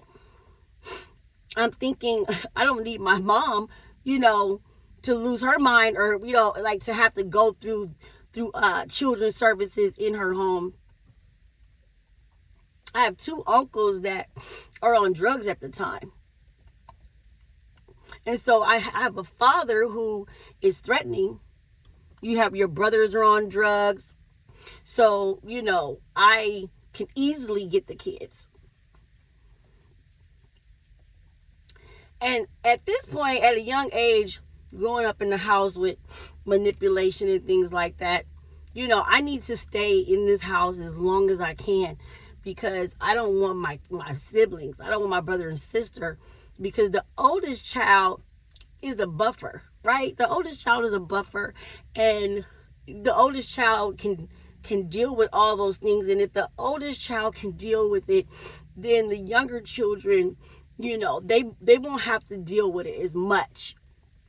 I'm thinking, I don't need my mom, to lose her mind, or, like to have to go through children's services in her home. I have 2 uncles that are on drugs at the time. And so I have a father who is threatening. You have your brothers are on drugs. So, I can easily get the kids. And at this point, at a young age, growing up in the house with manipulation and things like that, I need to stay in this house as long as I can, because I don't want my siblings, I don't want my brother and sister, because the oldest child is a buffer, right? The oldest child is a buffer, and the oldest child can deal with all those things. And if the oldest child can deal with it, then the younger children, they won't have to deal with it as much.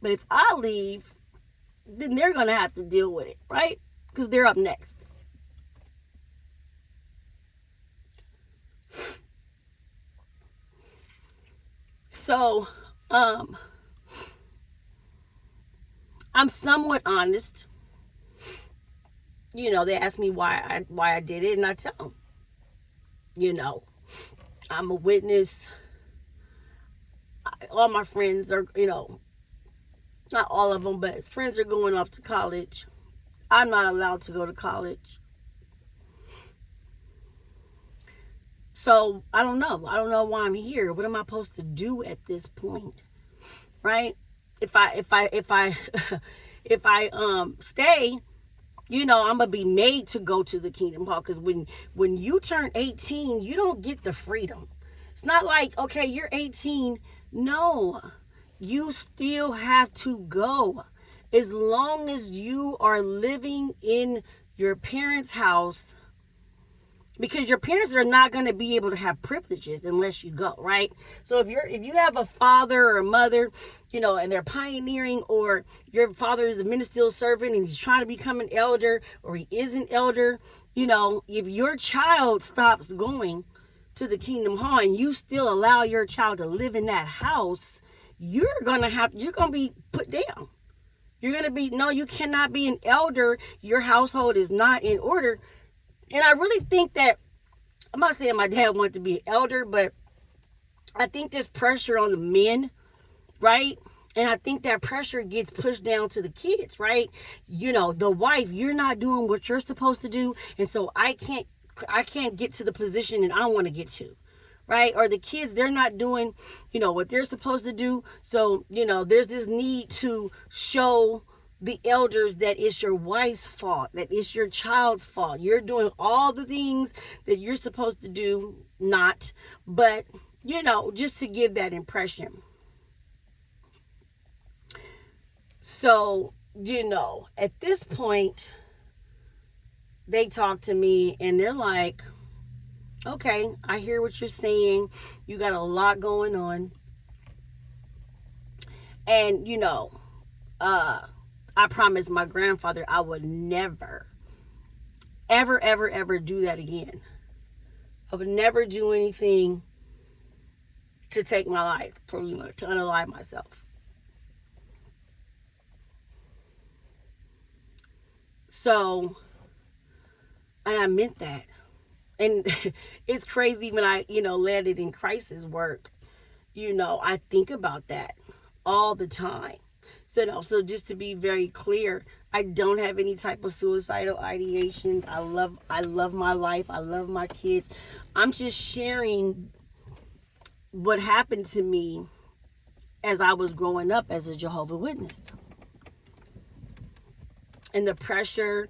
But if I leave, then they're going to have to deal with it, right? Because they're up next. So, I'm somewhat honest. They ask me why I did it, and I tell them, I'm a witness. All my friends are, not all of them, but friends are going off to college. I'm not allowed to go to college. So I don't know. I don't know why I'm here. What am I supposed to do at this point? Right? If I stay, I'm gonna be made to go to the Kingdom Hall, because when you turn 18, you don't get the freedom. It's not like, okay, you're 18. No, you still have to go. As long as you are living in your parents' house, because your parents are not going to be able to have privileges unless you go, right? So if you have a father or a mother, and they're pioneering, or your father is a ministerial servant and he's trying to become an elder, or he is an elder, if your child stops going to the Kingdom Hall and you still allow your child to live in that house, you're going to be put down. You're going to be, no, you cannot be an elder. Your household is not in order. And I really think that, I'm not saying my dad wanted to be an elder, but I think there's pressure on the men, right? And I think that pressure gets pushed down to the kids, right? The wife, you're not doing what you're supposed to do. And so I can't get to the position that I want to get to, right? Or the kids, they're not doing, what they're supposed to do. So, there's this need to show the elders that it's your wife's fault, that it's your child's fault. You're doing all the things that you're supposed to do, not, but, just to give that impression. So, at this point, they talk to me and they're like, okay, I hear what you're saying. You got a lot going on. And, I promised my grandfather I would never, ever, ever, ever do that again. I would never do anything to take my life, pretty much, to unalive myself. So, and I meant that. And it's crazy when I, led it in crisis work. I think about that all the time. So just to be very clear, I don't have any type of suicidal ideations. I love my life. I love my kids. I'm just sharing what happened to me as I was growing up as a Jehovah Witness. And the pressure,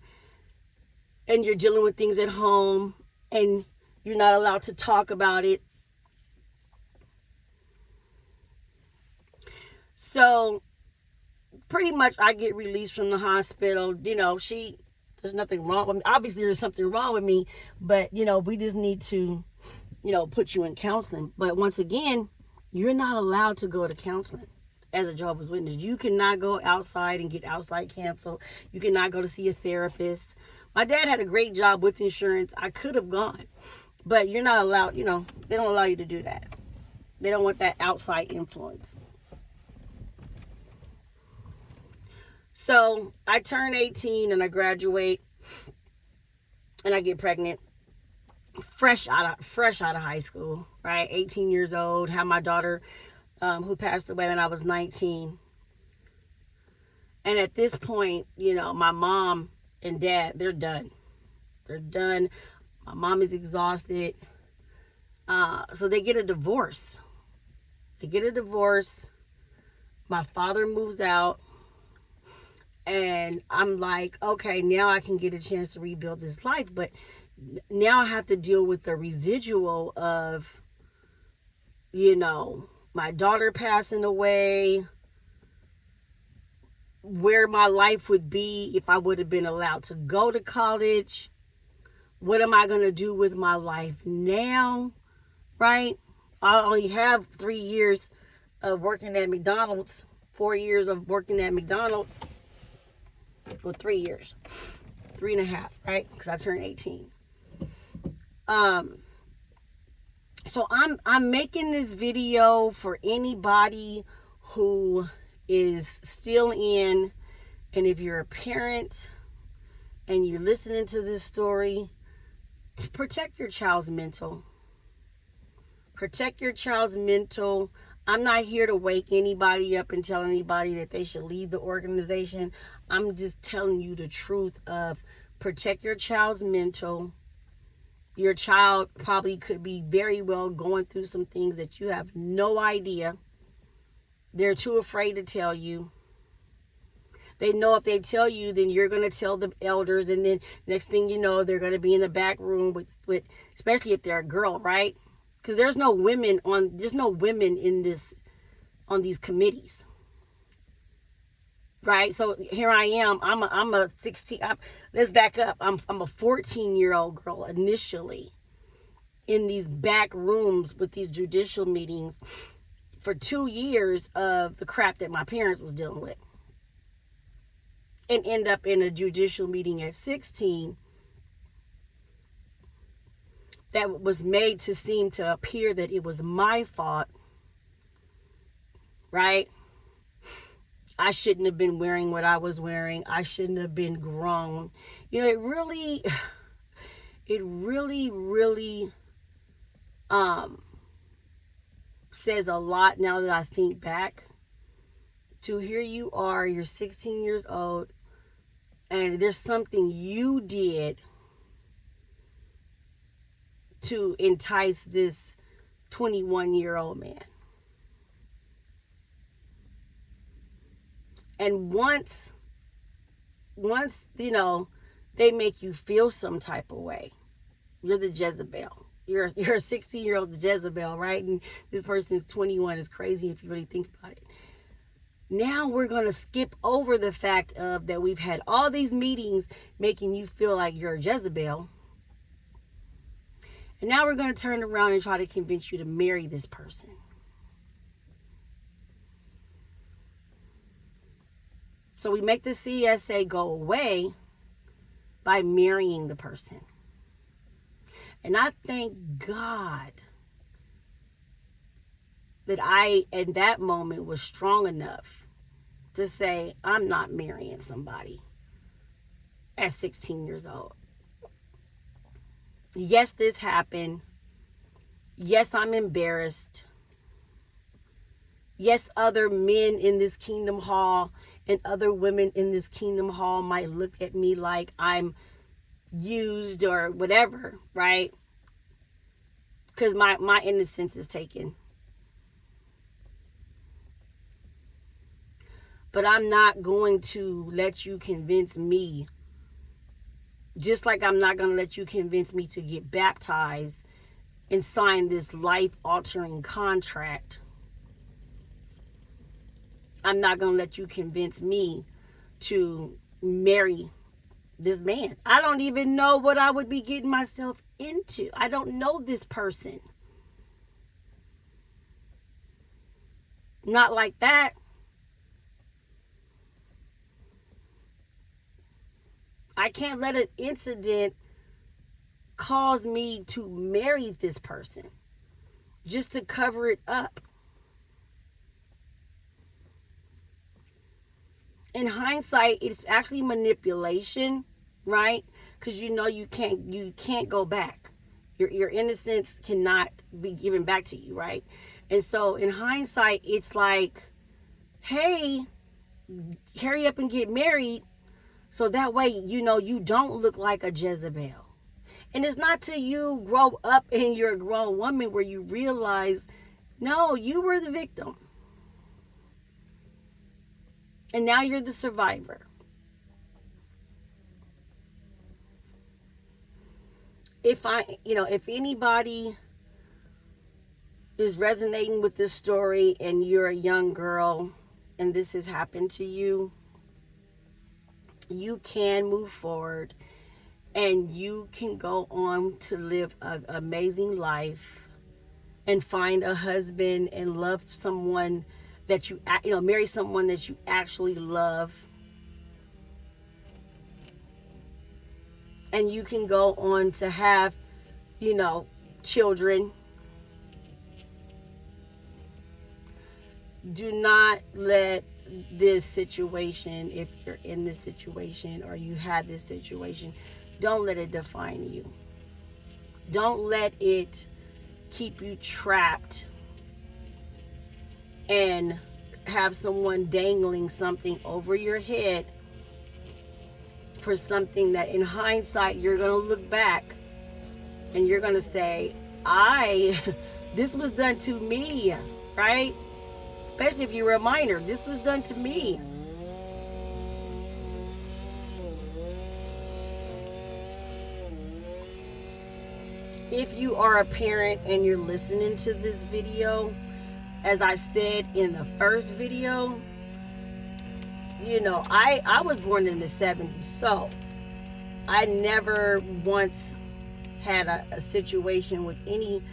and you're dealing with things at home, and you're not allowed to talk about it. So pretty much I get released from the hospital. There's nothing wrong with me. Obviously there's something wrong with me, but we just need to, put you in counseling. But once again, you're not allowed to go to counseling as a Jehovah's Witness. You cannot go outside and get outside counsel. You cannot go to see a therapist. My dad had a great job with insurance. I could have gone, but you're not allowed, they don't allow you to do that. They don't want that outside influence. So I turn 18 and I graduate and I get pregnant fresh out of high school, right? 18 years old, have my daughter who passed away when I was 19. And at this point, my mom and dad, they're done. They're done. My mom is exhausted. So they get a divorce. My father moves out. And I'm like, okay, now I can get a chance to rebuild this life. But now I have to deal with the residual of, my daughter passing away, where my life would be if I would have been allowed to go to college. What am I going to do with my life now, right? I only have 3 years of working at McDonald's, 4 years of working at McDonald's. For 3 years, 3.5, right? Because I turned 18. So I'm making this video for anybody who is still in, and if you're a parent and you're listening to this story, to protect your child's mental. Protect your child's mental. I'm not here to wake anybody up and tell anybody that they should leave the organization. I'm just telling you the truth of protect your child's mental. Your child probably could be very well going through some things that you have no idea. They're too afraid to tell you. They know if they tell you, then you're going to tell the elders, and then next thing you know, they're going to be in the back room with especially if they're a girl, right? Because there's no women in this, on these committees, right? So here I am. I'm a 16. Let's back up. I'm a 14-year-old girl initially in these back rooms with these judicial meetings for 2 years of the crap that my parents was dealing with, and end up in a judicial meeting at 16 that was made to seem to appear that it was my fault, right? I shouldn't have been wearing what I was wearing. I shouldn't have been grown. It really says a lot now that I think back. To here you are, you're 16 years old, and there's something you did to entice this 21-year-old man. And once they make you feel some type of way, you're the Jezebel. You're a 16-year-old Jezebel, right? And this person is 21. It's crazy if you really think about it. Now we're going to skip over the fact of that we've had all these meetings making you feel like you're a Jezebel. And now we're going to turn around and try to convince you to marry this person. So we make the CSA go away by marrying the person. And I thank God that I, in that moment, was strong enough to say, I'm not marrying somebody at 16 years old. Yes, this happened. Yes, I'm embarrassed. Yes, other men in this kingdom hall and other women in this kingdom hall might look at me like I'm used or whatever, right? Because my innocence is taken. But I'm not going to let you convince me, just like I'm not going to let you convince me to get baptized and sign this life-altering contract. I'm not going to let you convince me to marry this man. I don't even know what I would be getting myself into. I don't know this person. Not like that. I can't let an incident cause me to marry this person just to cover it up. In hindsight, it's actually manipulation, right? Because you can't go back. Your innocence cannot be given back to you, right? And so in hindsight, it's like, hey, hurry up and get married so that way you don't look like a Jezebel. And it's not till you grow up and you're a grown woman where you realize, no, you were the victim. And now you're the survivor. If anybody is resonating with this story and you're a young girl and this has happened to you, you can move forward and you can go on to live an amazing life and find a husband and love someone that marry someone that you actually love. And you can go on to have, children. Do not let this situation, if you're in this situation or you had this situation, don't let it define you. Don't let it keep you trapped and have someone dangling something over your head for something that in hindsight you're going to look back and you're going to say, this was done to me, right? Especially if you're a minor, this was done to me. If you are a parent and you're listening to this video, as I said in the first video, I was born in the 70s, so I never once had a situation with any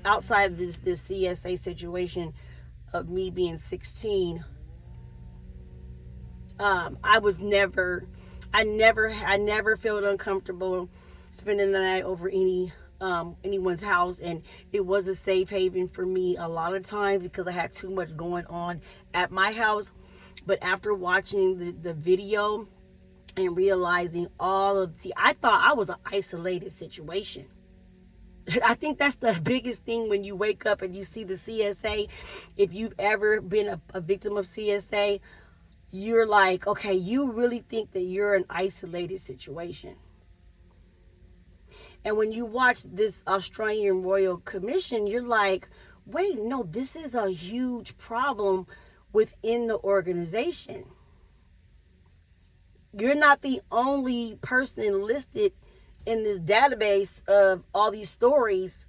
outside of this CSA situation of me being 16. I never felt uncomfortable spending the night over anyone's house, and it was a safe haven for me a lot of times because I had too much going on at my house. But after watching the video and realizing I thought I was an isolated situation. I think that's the biggest thing when you wake up and you see the CSA. If you've ever been a victim of CSA, you're like, okay, you really think that you're an isolated situation. And when you watch this Australian Royal Commission, you're like, wait, no, this is a huge problem within the organization. You're not the only person listed in this database of all these stories,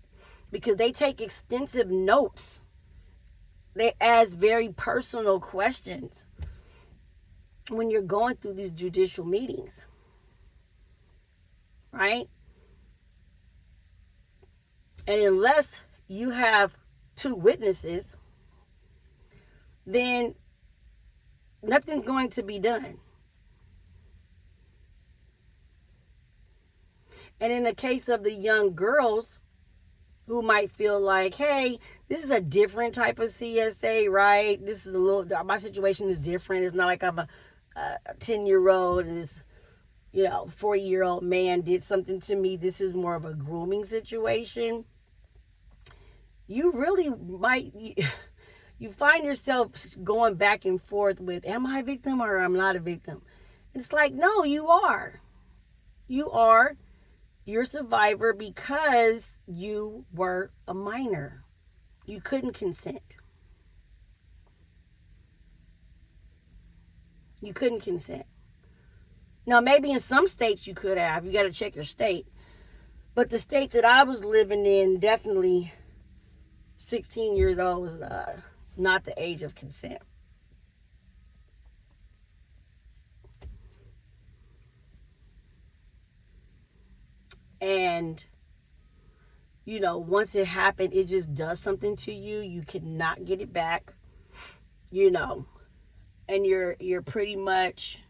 because they take extensive notes. They ask very personal questions when you're going through these judicial meetings, right? And unless you have two witnesses, then nothing's going to be done. And in the case of the young girls who might feel like, hey, this is a different type of CSA, right? This is my situation is different. It's not like I'm a 10-year-old and this, 40-year-old man did something to me. This is more of a grooming situation. You really might, you find yourself going back and forth with, am I a victim or I'm not a victim? It's like, no, you are. You are. You're a survivor because you were a minor. You couldn't consent. You couldn't consent. Now, maybe in some states you could have. You got to check your state. But the state that I was living in, definitely 16 years old was not the age of consent. And, once it happened, it just does something to you. You cannot get it back, and you're pretty much,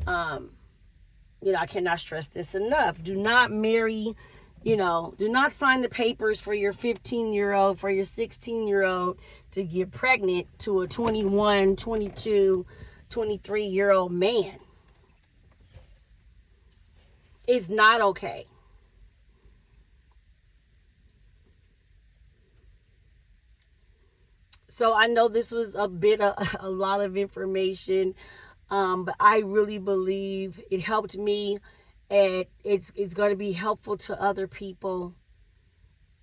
I cannot stress this enough. Do not marry, do not sign the papers for your 15-year-old, for your 16-year-old to get pregnant to a 21, 22, 23-year-old man. It's not okay. So I know this was a lot of information, but I really believe it helped me, and it's going to be helpful to other people.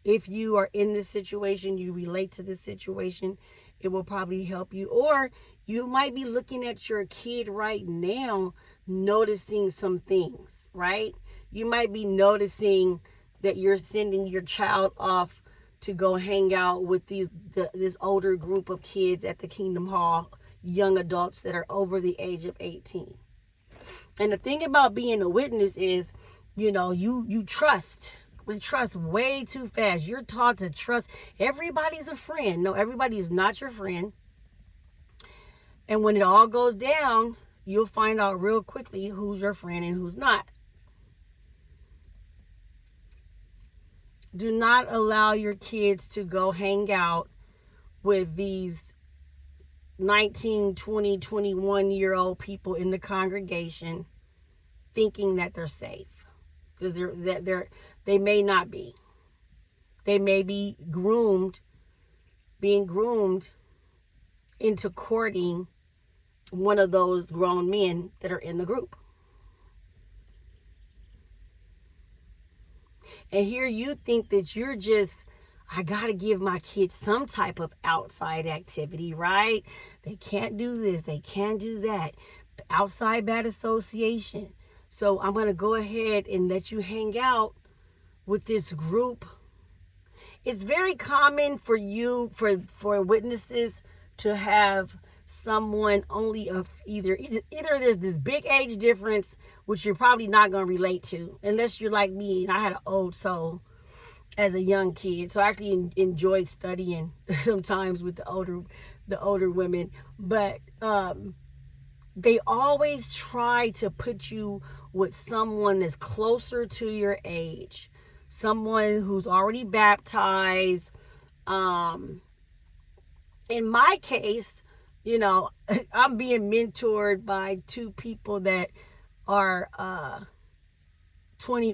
If you are in this situation, you relate to this situation, it will probably help you. Or you might be looking at your kid right now, noticing some things, right? You might be noticing that you're sending your child off to go hang out with this older group of kids at the Kingdom Hall, young adults that are over the age of 18. And the thing about being a witness is, you trust. We trust way too fast. You're taught to trust. Everybody's a friend. No, everybody is not your friend. And when it all goes down, you'll find out real quickly who's your friend and who's not. Do not allow your kids to go hang out with these 19, 20, 21-year-old people in the congregation thinking that they're safe. Because they may not be. They may be being groomed into courting one of those grown men that are in the group. And here you think that you're just, I got to give my kids some type of outside activity, right? They can't do this. They can't do that. Outside bad association. So I'm going to go ahead and let you hang out with this group. It's very common for witnesses to have someone only of either there's this big age difference, which you're probably not going to relate to unless you're like me and I had an old soul as a young kid, so I actually enjoyed studying sometimes with the older women. But they always try to put you with someone that's closer to your age, someone who's already baptized. In my case, I'm being mentored by two people that are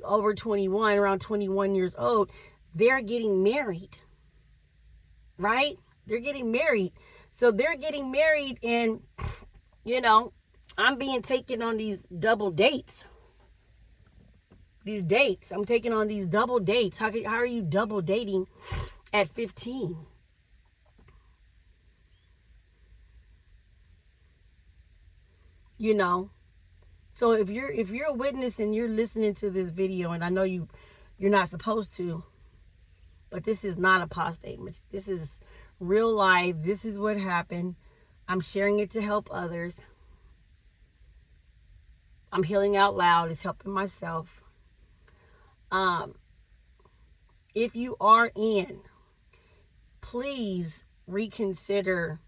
over 21, around 21 years old. They're getting married, right? They're getting married. So they're getting married, and I'm being taken on these double dates. I'm taking on these double dates. How are you double dating at 15? So if you're a witness and you're listening to this video, and I know you're not supposed to, but this is not apostate. This is real life. This is what happened. I'm sharing it to help others. I'm healing out loud. It's helping myself. If you are in, please reconsider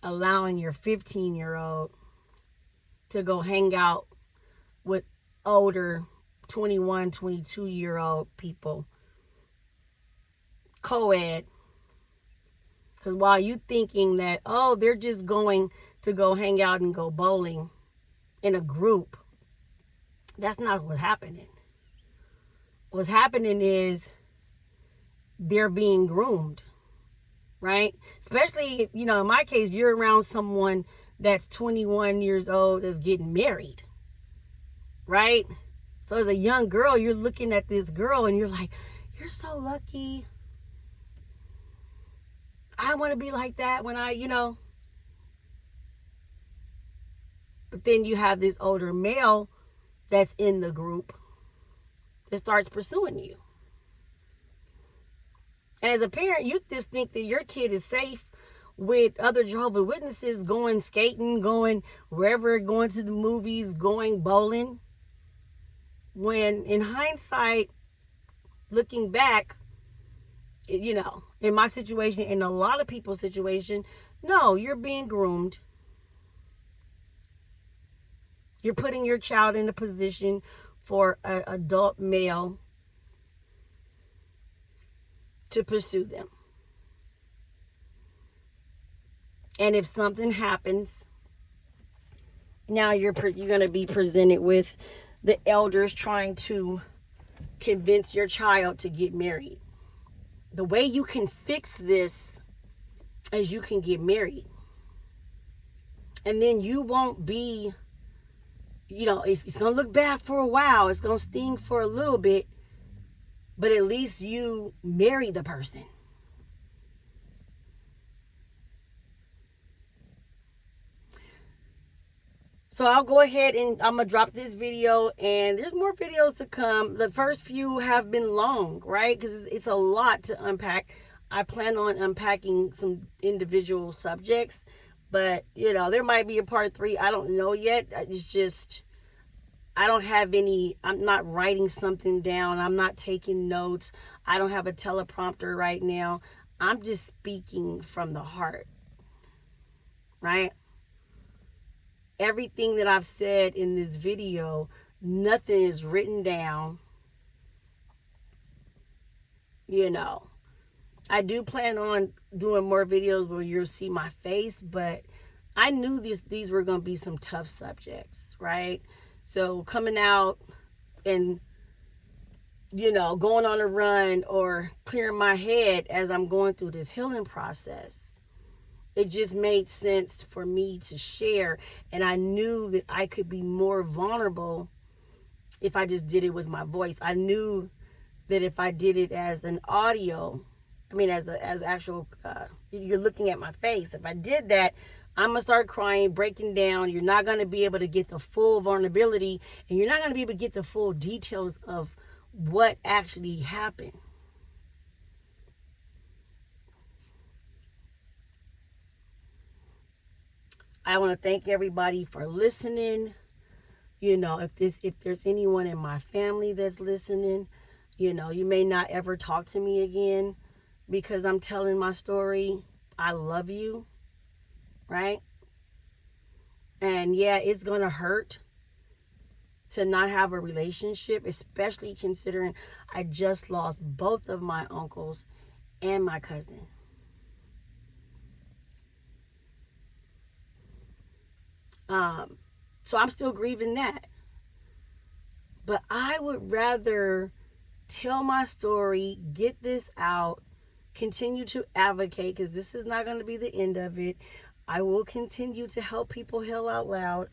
allowing your 15-year-old to go hang out with older 21, 22-year-old people, co-ed. Because while you thinking that, oh, they're just going to go hang out and go bowling in a group, that's not what's happening. What's happening is they're being groomed, right? Especially, in my case, you're around someone that's 21 years old that's getting married, right? So as a young girl, you're looking at this girl and you're like, you're so lucky. I want to be like that when But then you have this older male that's in the group that starts pursuing you. And as a parent, you just think that your kid is safe with other Jehovah's Witnesses going skating, going wherever, going to the movies, going bowling. When in hindsight, looking back, in my situation, in a lot of people's situation, no, you're being groomed. You're putting your child in a position for an adult male to pursue them. And if something happens, now you're going to be presented with the elders trying to convince your child to get married. The way you can fix this is you can get married. And then you won't be, it's going to look bad for a while. It's going to sting for a little bit. But at least you marry the person. So I'll go ahead and I'm going to drop this video, and there's more videos to come. The first few have been long, right? Because it's a lot to unpack. I plan on unpacking some individual subjects, but, there might be a part 3. I don't know yet. It's just, I don't have any, I'm not writing something down. I'm not taking notes. I don't have a teleprompter right now. I'm just speaking from the heart, right? Everything that I've said in this video, nothing is written down. I do plan on doing more videos where you'll see my face, but I knew these were going to be some tough subjects, right? So coming out and, going on a run or clearing my head as I'm going through this healing process, it just made sense for me to share. And I knew that I could be more vulnerable if I just did it with my voice. I knew that if I did it as an audio, as actual, you're looking at my face. If I did that, I'm going to start crying, breaking down. You're not going to be able to get the full vulnerability, and you're not going to be able to get the full details of what actually happened. I want to thank everybody for listening. If there's anyone in my family that's listening, you may not ever talk to me again because I'm telling my story. I love you, right? And yeah, it's going to hurt to not have a relationship, especially considering I just lost both of my uncles and my cousin. So I'm still grieving that. But I would rather tell my story, get this out, continue to advocate, because this is not going to be the end of it. I will continue to help people heal out loud.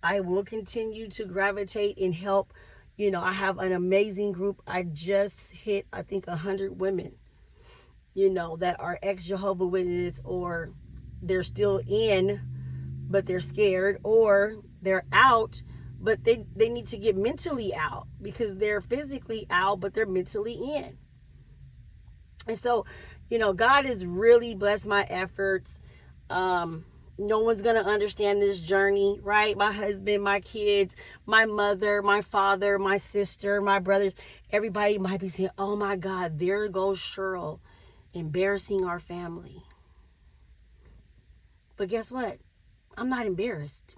I will continue to gravitate and help. I have an amazing group. I just hit, I think, 100 women, that are ex-Jehovah Witness, or they're still in, but they're scared, or they're out, but they need to get mentally out because they're physically out, but they're mentally in. And so, God has really blessed my efforts. No one's going to understand this journey, right? My husband, my kids, my mother, my father, my sister, my brothers, everybody might be saying, oh my God, there goes Cheryl, embarrassing our family. But guess what? I'm not embarrassed,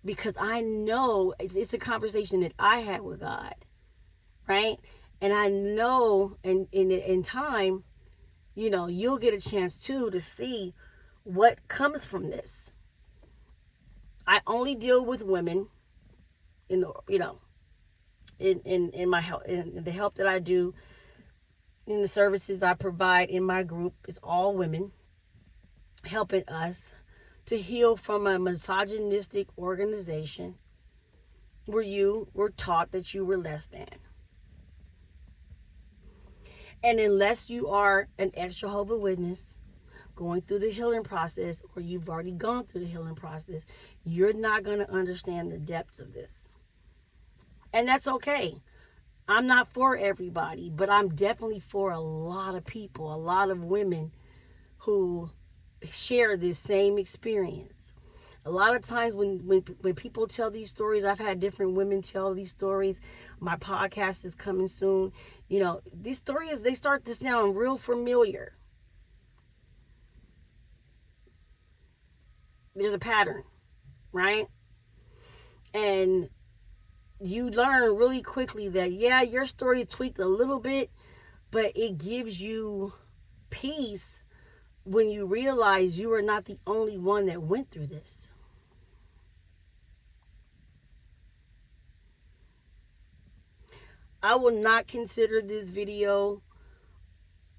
because I know it's a conversation that I had with God, right? And I know in time, you'll get a chance too to see what comes from this. I only deal with women in the, in my help, in the help that I do, in the services I provide in my group. Is all women, helping us to heal from a misogynistic organization where you were taught that you were less than. And unless you are an ex-Jehovah Witness going through the healing process, or you've already gone through the healing process, you're not going to understand the depths of this. And that's okay. I'm not for everybody, but I'm definitely for a lot of people, a lot of women who share this same experience. A lot of times when people tell these stories, I've had different women tell these stories. My podcast is coming soon. These stories, they start to sound real familiar. There's a pattern, right? And you learn really quickly that, yeah, your story tweaked a little bit, but it gives you peace when you realize you are not the only one that went through this. I will not consider this video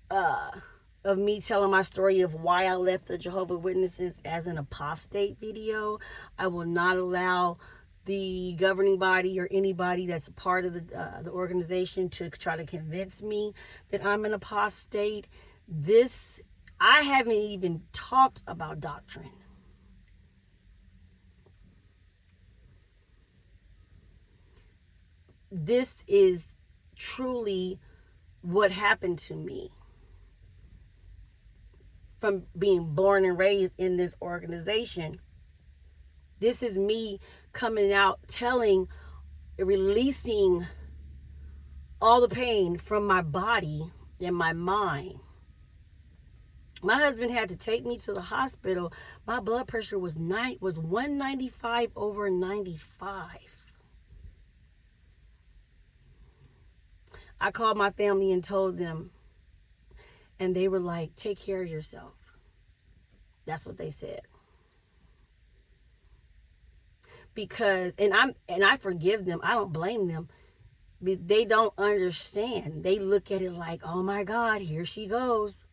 of me telling my story of why I left the Jehovah Witnesses as an apostate video. I will not allow the governing body or anybody that's a part of the organization to try to convince me that I'm an apostate. I haven't even talked about doctrine. This is truly what happened to me from being born and raised in this organization. This is me coming out, releasing all the pain from my body and my mind. My husband had to take me to the hospital. My blood pressure was 195 over 95. I called my family and told them, and they were like, take care of yourself. That's what they said. Because, and I forgive them. I don't blame them. They don't understand. They look at it like, oh my God, here she goes.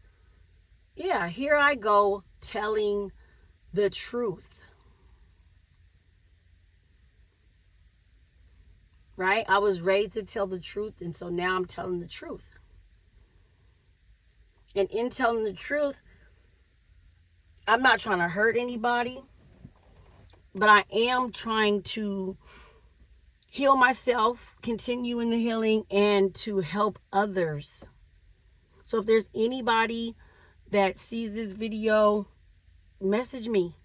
Yeah, here I go telling the truth. Right? I was raised to tell the truth, and so now I'm telling the truth. And in telling the truth, I'm not trying to hurt anybody, but I am trying to heal myself, continue in the healing, and to help others. So if there's anybody that sees this video, message me,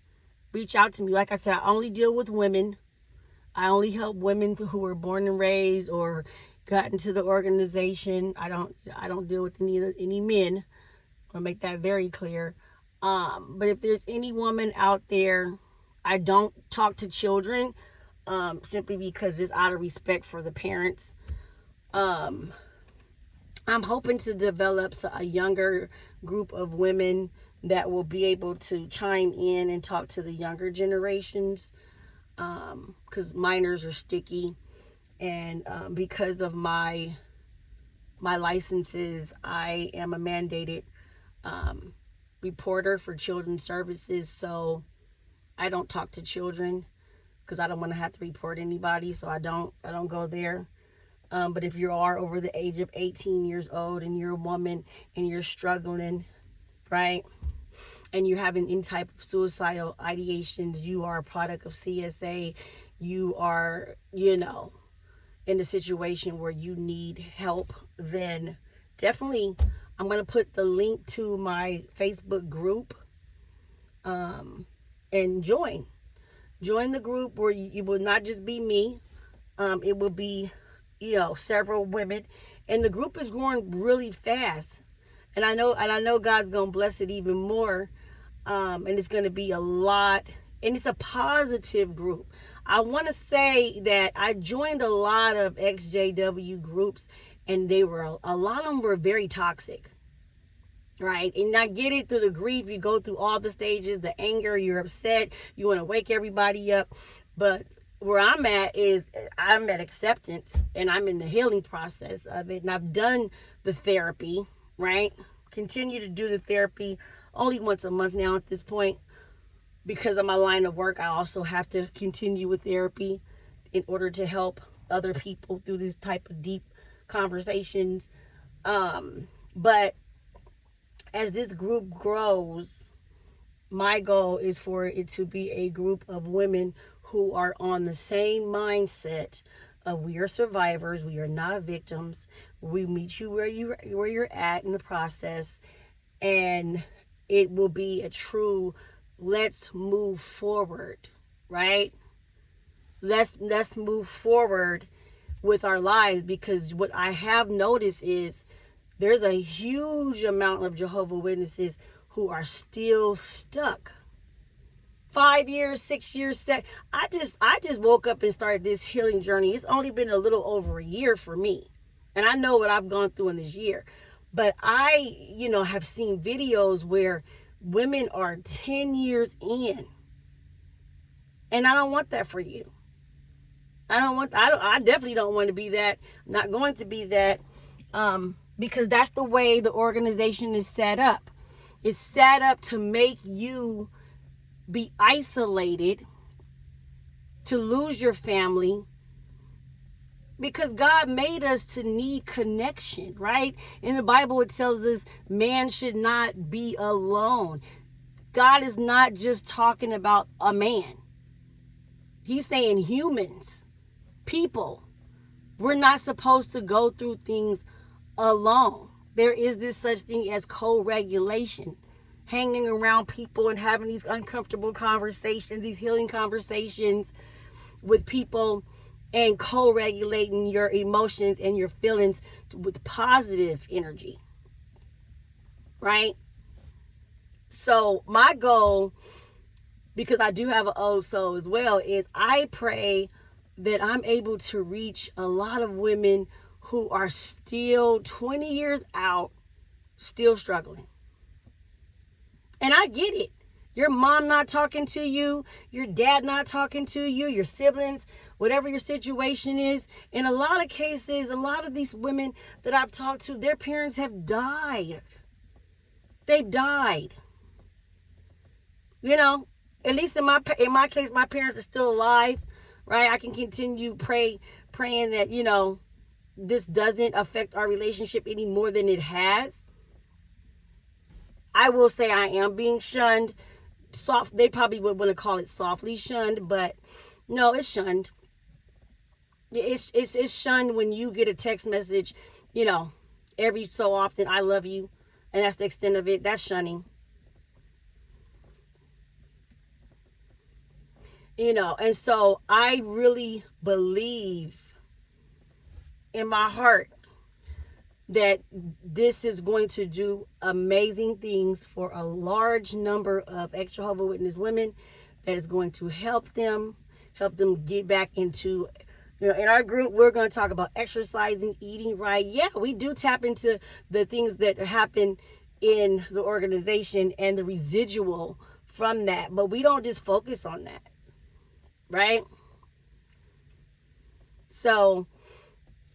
reach out to me. Like I said, I only deal with women. I only help women who were born and raised or got into the organization. I don't deal with any men. I'll make that very clear. But if there's any woman out there, I don't talk to children, simply because it's out of respect for the parents. I'm hoping to develop a younger group of women that will be able to chime in and talk to the younger generations, because minors are sticky, and because of my licenses, I am a mandated reporter for children's services, so I don't talk to children because I don't want to have to report anybody, so I don't go there. But if you are over the age of 18 years old and you're a woman and you're struggling, right, and you're having any type of suicidal ideations, you are a product of CSA, you are, in a situation where you need help, then definitely I'm going to put the link to my Facebook group, and join the group, where you will not just be me. It will be, several women, and the group is growing really fast. And I know God's going to bless it even more. And it's going to be a lot, and it's a positive group. I want to say that I joined a lot of XJW groups, and a lot of them were very toxic, right? And I get it, through the grief, you go through all the stages, the anger, you're upset, you want to wake everybody up. But where I'm at is I'm at acceptance, and I'm in the healing process of it. And I've done the therapy, right? Continue to do the therapy only once a month now at this point. Because of my line of work, I also have to continue with therapy in order to help other people through this type of deep conversations. But as this group grows, my goal is for it to be a group of women who are on the same mindset of, we are survivors, we are not victims. We meet you where you're at in the process, and it will be a true let's move forward, right? Let's move forward with our lives, because what I have noticed is there's a huge amount of Jehovah Witnesses who are still stuck. 5 years, 6 years, I just woke up and started this healing journey. It's only been a little over a year for me. And I know what I've gone through in this year. But I, have seen videos where women are 10 years in. And I don't want that for you. I definitely don't want to be that. I'm not going to be that. Because that's the way the organization is set up. It's set up to make you be isolated, to lose your family, because God made us to need connection, right? In the Bible, it tells us man should not be alone. God is not just talking about a man. He's saying humans, people. We're not supposed to go through things alone. There is this such thing as co-regulation. Hanging around people and having these uncomfortable conversations, these healing conversations with people, and co-regulating your emotions and your feelings with positive energy, right? So my goal, because I do have an old soul as well, is I pray that I'm able to reach a lot of women who are still 20 years out, still struggling. And I get it. Your mom not talking to you, your dad not talking to you, your siblings, whatever your situation is. In a lot of cases, a lot of these women that I've talked to, their parents have died. They've died. At least in my case, my parents are still alive, right? I can continue praying that, this doesn't affect our relationship any more than it has. I will say I am being shunned. They probably would want to call it softly shunned, but no, it's shunned. It's shunned when you get a text message, every so often, I love you, and that's the extent of it. That's shunning. And so I really believe in my heart that this is going to do amazing things for a large number of ex-Jehovah Witness women, that is going to help them get back into, in our group, we're going to talk about exercising, eating right. Yeah, we do tap into the things that happen in the organization and the residual from that, but we don't just focus on that, right? So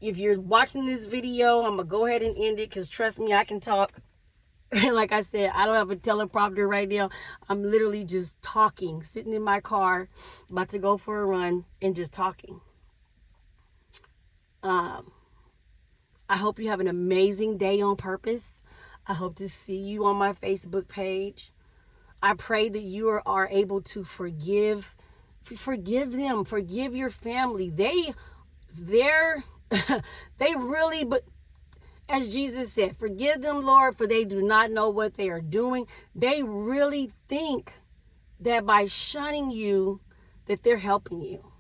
if you're watching this video, I'm going to go ahead and end it, because trust me, I can talk. Like I said, I don't have a teleprompter right now. I'm literally just talking, sitting in my car, about to go for a run, and just talking. I hope you have an amazing day on purpose. I hope to see you on my Facebook page. I pray that you are able to forgive them, forgive your family. They really, but as Jesus said, forgive them, Lord, for they do not know what they are doing. They really think that by shunning you, that they're helping you.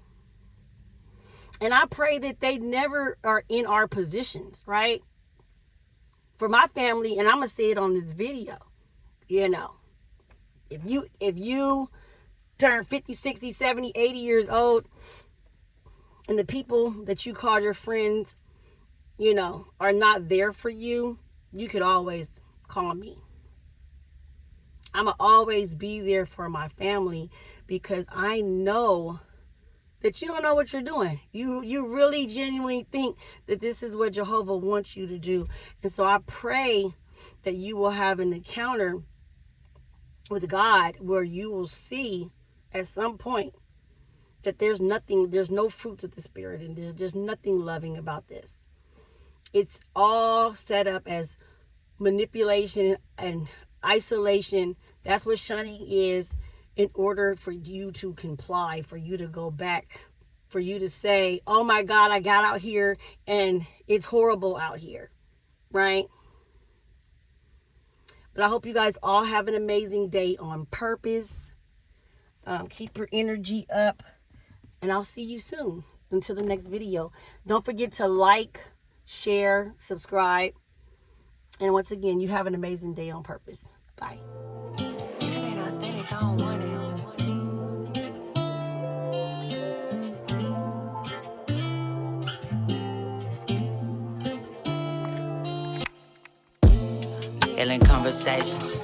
And I pray that they never are in our positions, right? For my family, and I'm going to say it on this video, If you turn 50, 60, 70, 80 years old, and the people that you call your friends, are not there for you, you could always call me. I'm going to always be there for my family, because I know that you don't know what you're doing. You really genuinely think that this is what Jehovah wants you to do. And so I pray that you will have an encounter with God where you will see at some point that there's no fruits of the Spirit, and there's nothing loving about this. It's all set up as manipulation and isolation. That's what shunning is, in order for you to comply, for you to go back, for you to say, oh my God, I got out here and it's horrible out here, right? But I hope you guys all have an amazing day on purpose. Keep your energy up, and I'll see you soon until the next video. Don't forget to like, share, subscribe. And once again, you have an amazing day on purpose. Bye. If it ain't authentic, I don't want it. Conversations.